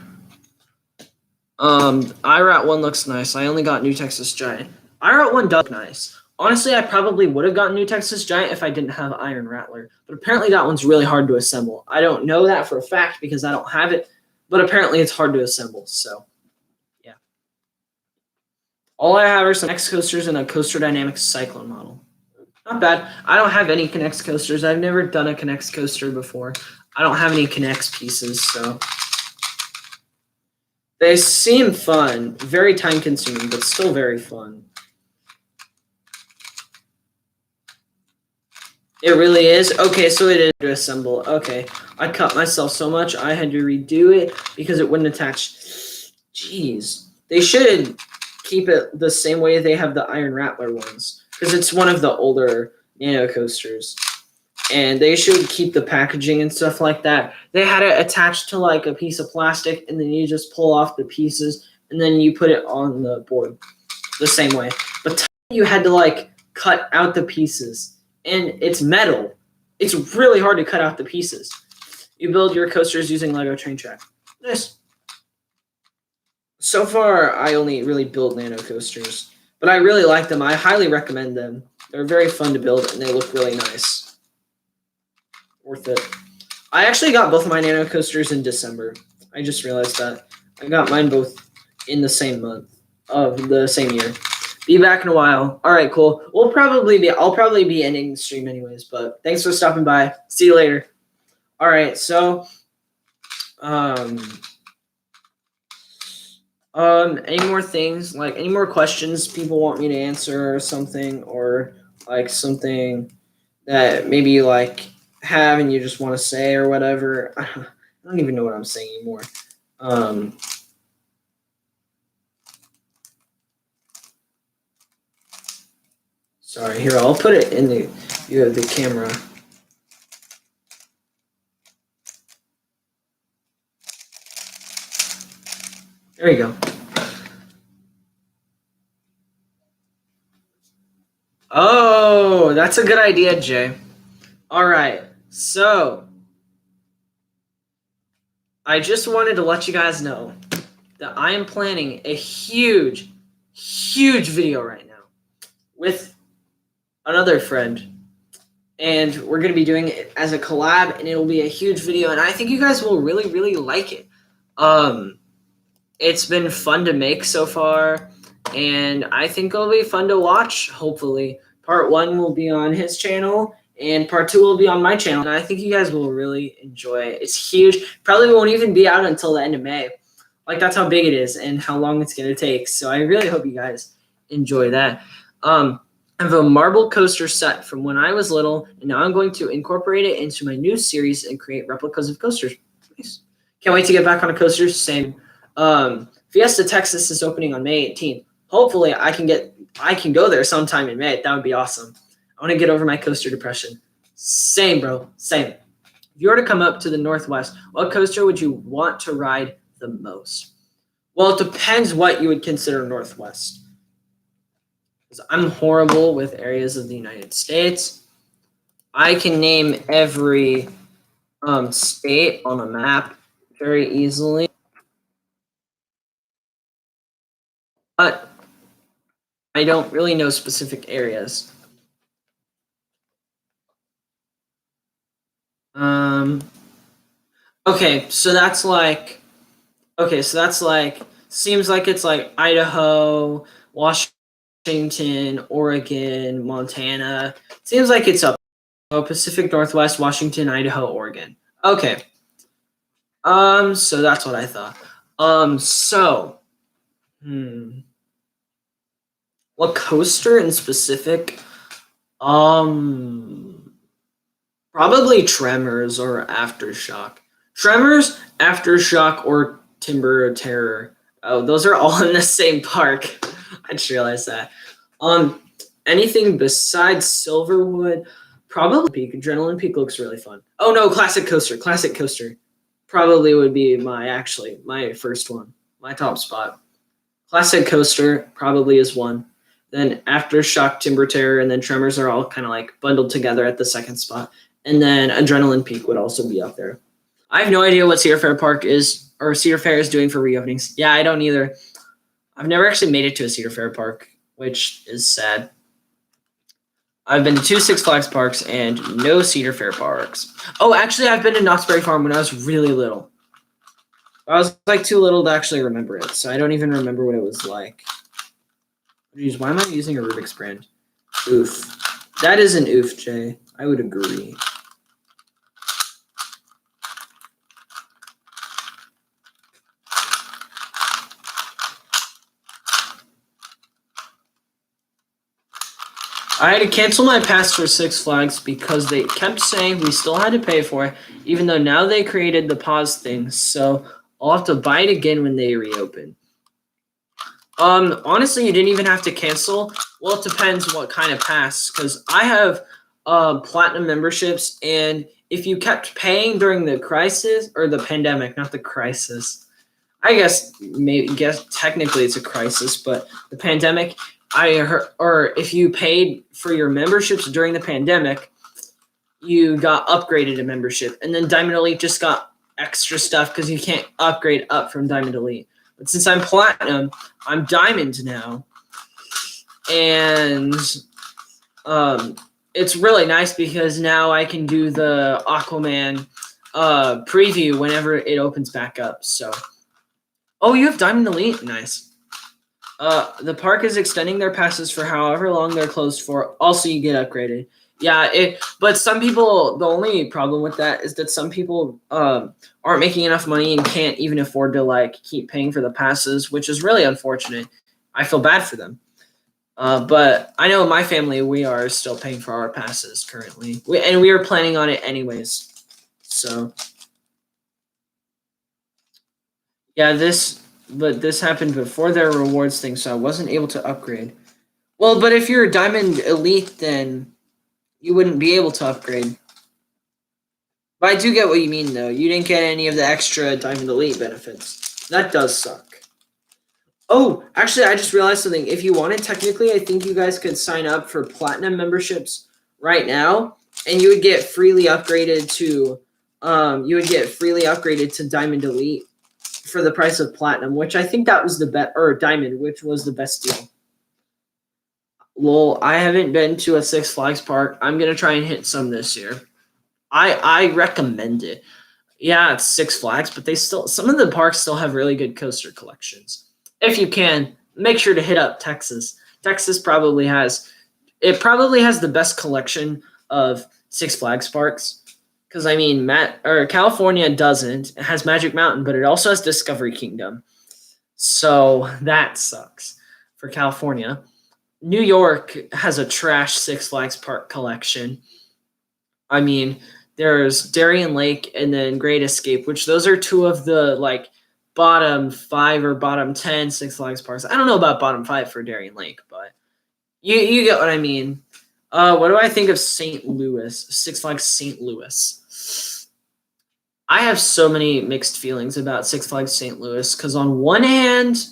Speaker 1: IRAT 1 looks nice. I only got New Texas Giant. IRAT 1 does look nice. Honestly, I probably would have gotten New Texas Giant if I didn't have Iron Rattler. But apparently that one's really hard to assemble. I don't know that for a fact because I don't have it. But apparently it's hard to assemble. So, yeah. All I have are some X coasters and a Coaster Dynamics Cyclone model. Not bad. I don't have any K'NEX coasters. I've never done a K'NEX coaster before. I don't have any K'NEX pieces, so... They seem fun. Very time-consuming, but still very fun. It really is? Okay, so it is to assemble. Okay. I cut myself so much, I had to redo it because it wouldn't attach. Jeez. They should keep it the same way they have the Iron Rattler ones because it's one of the older Nano coasters. And they should keep the packaging and stuff like that. They had it attached to a piece of plastic, and then you just pull off the pieces, and then you put it on the board the same way. But you had to cut out the pieces, and it's metal. It's really hard to cut out the pieces. You build your coasters using Lego Train Track. Nice. So far, I only really build Nano coasters, but I really like them. I highly recommend them. They're very fun to build, and they look really nice. Worth it. I actually got both of my Nano coasters in December. I just realized that. I got mine both in the same month of the same year. Be back in a while. All right, cool. I'll probably be ending the stream anyways, but thanks for stopping by. See you later. All right, so any more things, any more questions people want me to answer or something, or something that maybe you have and you just want to say or whatever. I don't even know what I'm saying anymore. Sorry, here, I'll put it in the camera. There you go. Oh, that's a good idea, Jay. All right. So, I just wanted to let you guys know that I am planning a huge video right now with another friend. And we're going to be doing it as a collab, and it'll be a huge video, and I think you guys will really like it. It's been fun to make so far, and I think it'll be fun to watch, hopefully. Part 1 will be on his channel, and part 2 will be on my channel, and I think you guys will really enjoy it. It's huge. Probably won't even be out until the end of May. Like, that's how big it is and how long it's going to take. So I really hope you guys enjoy that. I have a marble coaster set from when I was little, and now I'm going to incorporate it into my new series and create replicas of coasters. Nice. Can't wait to get back on a coaster. Same. Fiesta Texas is opening on May 18th. Hopefully, I can go there sometime in May. That would be awesome. I want to get over my coaster depression. Same, bro. Same. If you were to come up to the Northwest, what coaster would you want to ride the most? Well, it depends what you would consider Northwest. Because I'm horrible with areas of the United States. I can name every state on a map very easily. But I don't really know specific areas. Okay, so that's like seems like it's like Idaho, Washington, Oregon, Montana. Seems like it's up. Oh, Pacific Northwest, Washington, Idaho, Oregon. Okay. So that's what I thought. What coaster in specific? Probably Tremors or Aftershock. Tremors, Aftershock, or Timber Terror. Oh, those are all in the same park. I just realized that. Anything besides Silverwood, probably Peak. Adrenaline Peak looks really fun. Oh no, Classic Coaster. Classic Coaster probably would be my first one, my top spot. Classic Coaster probably is one. Then Aftershock, Timber Terror, and then Tremors are all kind of like bundled together at the second spot. And then Adrenaline Peak would also be up there. I have no idea what Cedar Fair Park is, or Cedar Fair is doing for reopenings. Yeah, I don't either. I've never actually made it to a Cedar Fair Park, which is sad. I've been to 2 Six Flags parks and no Cedar Fair parks. Oh, actually, I've been to Knott's Berry Farm when I was really little. I was like too little to actually remember it, so I don't even remember what it was like. Jeez, why am I using a Rubik's brand? Oof. That is an oof, Jay. I would agree. I had to cancel my pass for Six Flags because they kept saying we still had to pay for it, even though now they created the pause thing. So I'll have to buy it again when they reopen. Honestly, you didn't even have to cancel. Well, it depends what kind of pass, because I have platinum memberships, and if you kept paying during the crisis or the pandemic, not the crisis. I guess technically it's a crisis, but the pandemic. I heard, or if you paid for your memberships during the pandemic, you got upgraded a membership, and then Diamond Elite just got extra stuff because you can't upgrade up from Diamond Elite. But since I'm platinum, I'm diamond now, and it's really nice because now I can do the Aquaman preview whenever it opens back up. So, oh, you have Diamond Elite, nice. The park is extending their passes for however long they're closed for. Also, you get upgraded. Yeah, but some people, the only problem with that is that some people aren't making enough money and can't even afford to like keep paying for the passes, which is really unfortunate. I feel bad for them. But I know in my family, we are still paying for our passes currently. We are planning on it anyways. So, yeah, this happened before their rewards thing, so I wasn't able to upgrade. Well, but if you're a Diamond Elite, then you wouldn't be able to upgrade. But I do get what you mean, though. You didn't get any of the extra Diamond Elite benefits. That does suck. Oh, actually, I just realized something. If you wanted, technically, I think you guys could sign up for platinum memberships right now, and you would get freely upgraded to, Diamond Elite for the price of platinum, which I think that was the best, or diamond, which was the best deal. Lol, I haven't been to a Six Flags park. I'm gonna try and hit some this year. I recommend it. Yeah, it's Six Flags, but they still some of the parks still have really good coaster collections. If you can, make sure to hit up Texas. Texas probably has the best collection of Six Flags parks. Because I mean, California doesn't. It has Magic Mountain, but it also has Discovery Kingdom. So that sucks for California. New York has a trash Six Flags park collection. I mean, there's Darien Lake and then Great Escape, which those are two of the like bottom 5 or bottom 10 Six Flags parks. I don't know about bottom 5 for Darien Lake, but you get what I mean. What do I think of St. Louis? Six Flags St. Louis. I have so many mixed feelings about Six Flags St. Louis because on one hand,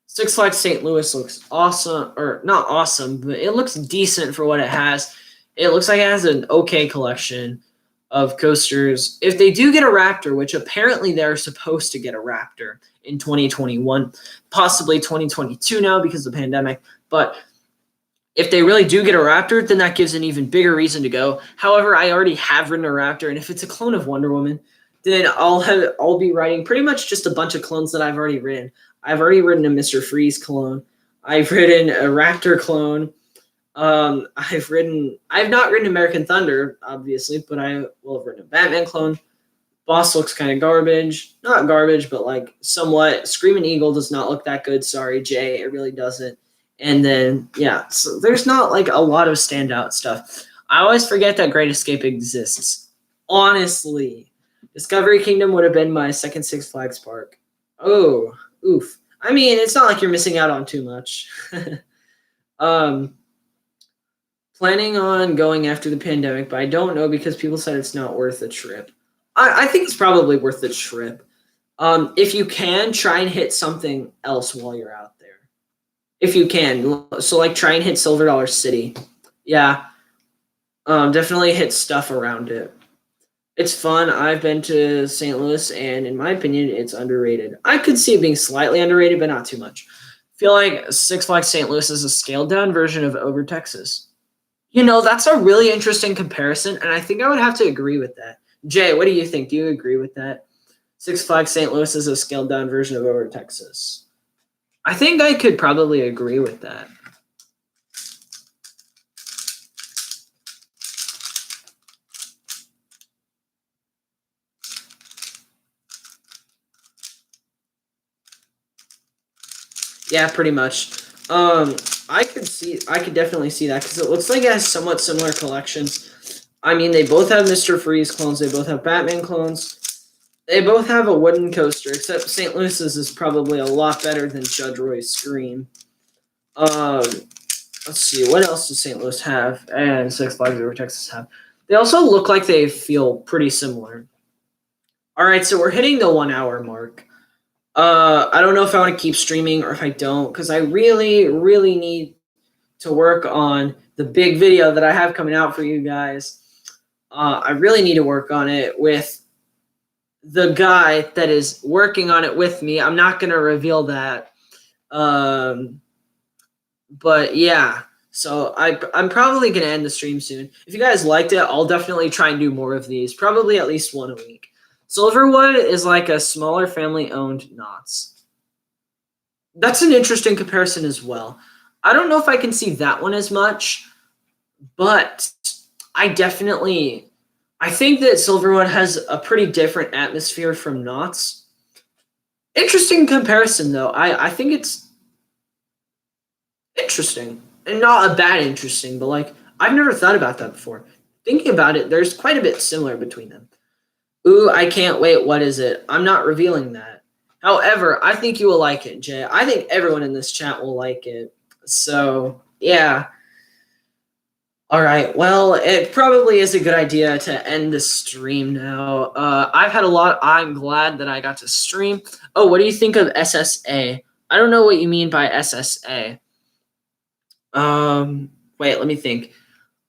Speaker 1: Six Flags St. Louis looks awesome, or not awesome, but it looks decent for what it has. It looks like it has an okay collection of coasters. If they do get a Raptor, which apparently they're supposed to get a Raptor in 2021, possibly 2022 now because of the pandemic, but if they really do get a Raptor, then that gives an even bigger reason to go. However, I already have ridden a Raptor, and if it's a clone of Wonder Woman, then I'll be riding pretty much just a bunch of clones that I've already ridden. I've already ridden a Mr. Freeze clone. I've ridden a Raptor clone. I've not ridden American Thunder, obviously, but I will have ridden a Batman clone. Boss looks kind of garbage. Not garbage, but like somewhat. Screaming Eagle does not look that good. Sorry, Jay. It really doesn't. And then, yeah, so there's not like a lot of standout stuff. I always forget that Great Escape exists. Honestly, Discovery Kingdom would have been my second Six Flags park. Oh, oof. I mean, it's not like you're missing out on too much. Planning on going after the pandemic, but I don't know because people said it's not worth the trip. I think it's probably worth the trip. If you can, try and hit something else while you're out there. If you can. So, like, try and hit Silver Dollar City. Yeah. Definitely hit stuff around it. It's fun. I've been to St. Louis, and in my opinion, it's underrated. I could see it being slightly underrated, but not too much. I feel like Six Flags St. Louis is a scaled-down version of Over Texas. That's a really interesting comparison, and I think I would have to agree with that. Jay, what do you think? Do you agree with that? Six Flags St. Louis is a scaled-down version of Over Texas. I think I could probably agree with that. Yeah, pretty much. I could definitely see that because it looks like it has somewhat similar collections. I mean, they both have Mr. Freeze clones. They both have Batman clones. They both have a wooden coaster, except St. Louis's is probably a lot better than Judge Roy's Scream. Let's see, what else does St. Louis have and Six Flags Over Texas have? They also look like they feel pretty similar. All right, so we're hitting the 1 hour mark. I don't know if I want to keep streaming or if I don't, because I really, really need to work on the big video that I have coming out for you guys. I really need to work on it with the guy that is working on it with me. I'm not going to reveal that. But yeah, so I'm probably going to end the stream soon. If you guys liked it, I'll definitely try and do more of these, probably at least one a week. Silverwood is like a smaller family-owned Knott's. That's an interesting comparison as well. I don't know if I can see that one as much, but I think that Silverwood has a pretty different atmosphere from Knott's. Interesting comparison, though. I think it's interesting. And not a bad interesting, but like, I've never thought about that before. Thinking about it, there's quite a bit similar between them. Ooh, I can't wait. What is it? I'm not revealing that. However, I think you will like it, Jay. I think everyone in this chat will like it. So, yeah. All right. Well, it probably is a good idea to end the stream now. I've had a lot. I'm glad that I got to stream. Oh, what do you think of SSA? I don't know what you mean by SSA. Wait, let me think.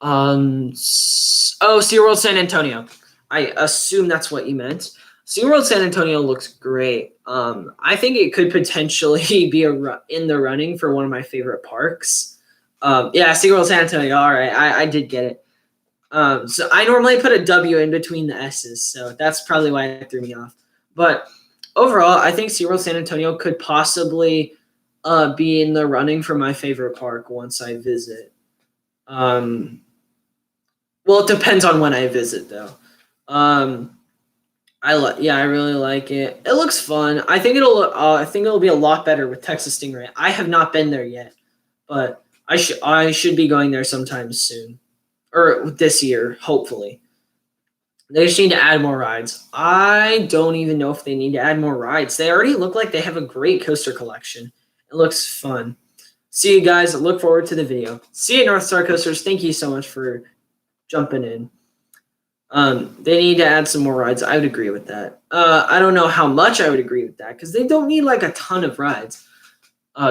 Speaker 1: SeaWorld San Antonio. I assume that's what you meant. SeaWorld San Antonio looks great. I think it could potentially be in the running for one of my favorite parks. Yeah, SeaWorld San Antonio. All right, I did get it. So I normally put a W in between the S's, so that's probably why it threw me off. But overall, I think SeaWorld San Antonio could possibly be in the running for my favorite park once I visit. Well, it depends on when I visit, though. Um, I really like it. It looks fun. I think it'll be a lot better with Texas Stingray. I have not been there yet, but I should be going there sometime soon, or this year, hopefully. They just need to add more rides. I don't even know if they need to add more rides. They already look like they have a great coaster collection. It looks fun. See you guys. Look forward to the video. See you, North Star Coasters. Thank you so much for jumping in. They need to add some more rides. I would agree with that. I don't know how much I would agree with that because they don't need like a ton of rides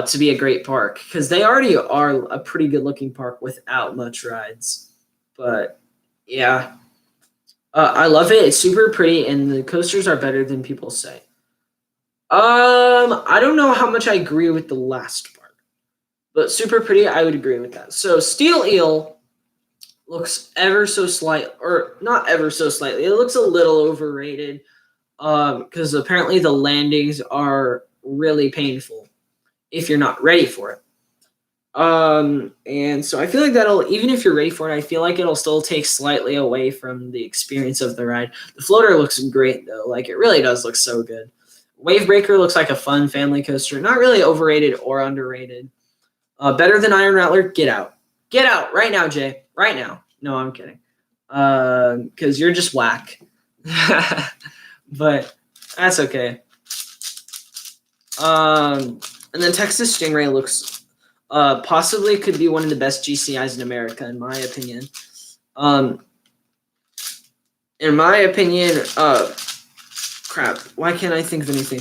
Speaker 1: to be a great park because they already are a pretty good looking park without much rides. But yeah, I love it. It's super pretty and the coasters are better than people say. I don't know how much I agree with the last part, but super pretty. I would agree with that. So Steel Eel looks ever so slight, or not ever so slightly. It looks a little overrated because apparently the landings are really painful if you're not ready for it. And so I feel like even if you're ready for it, I feel like it'll still take slightly away from the experience of the ride. The floater looks great though. Like it really does look so good. Wavebreaker looks like a fun family coaster. Not really overrated or underrated. Better than Iron Rattler. Get out. Get out right now, Jay. Right now. No, I'm kidding. Because you're just whack. But that's okay. And then Texas Stingray looks possibly could be one of the best GCIs in America, in my opinion. In my opinion, crap. Why can't I think of anything?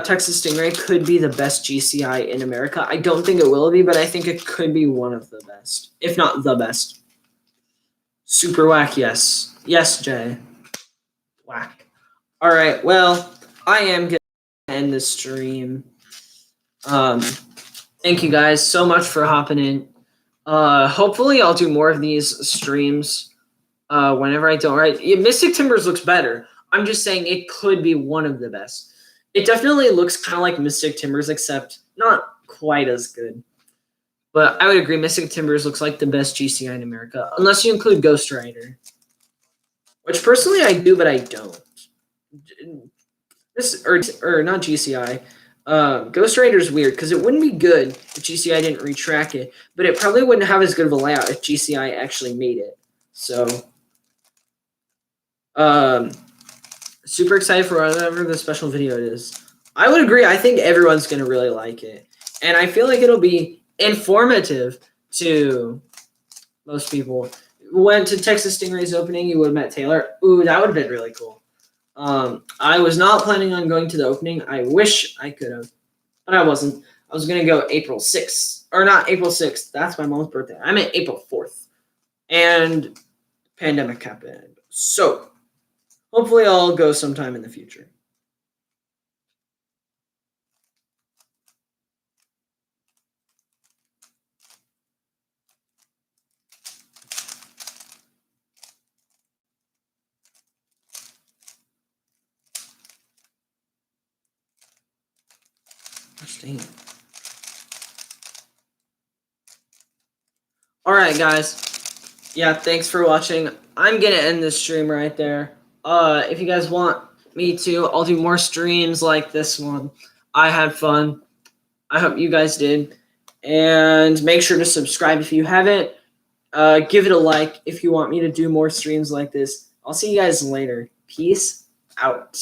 Speaker 1: Texas Stingray could be the best GCI in America. I don't think it will be, but I think it could be one of the best, if not the best. Super whack, yes. Yes, Jay. Whack. All right, well, I am going to end the stream. Thank you guys so much for hopping in. Hopefully I'll do more of these streams whenever I don't. Right, Mystic Timbers looks better. I'm just saying it could be one of the best. It definitely looks kind of like Mystic Timbers, except not quite as good. But I would agree, Mystic Timbers looks like the best GCI in America, unless you include Ghost Rider. Which personally I do, but I don't. Or not GCI. Ghost Rider is weird because it wouldn't be good if GCI didn't retrack it, but it probably wouldn't have as good of a layout if GCI actually made it. So, super excited for whatever the special video it is. I would agree. I think everyone's gonna really like it, and I feel like it'll be informative to most people. Went to Texas Stingray's opening, you would have met Taylor. Ooh, that would have been really cool. I was not planning on going to the opening. I wish I could have, but I wasn't. I was going to go April 6th. Or not April 6th. That's my mom's birthday. I meant April 4th. And pandemic happened. So, hopefully I'll go sometime in the future. All right, guys. Yeah, thanks for watching. I'm going to end this stream right there. If you guys want me to, I'll do more streams like this one. I had fun. I hope you guys did. And make sure to subscribe if you haven't. Give it a like if you want me to do more streams like this. I'll see you guys later. Peace out.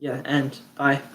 Speaker 1: Yeah, and bye.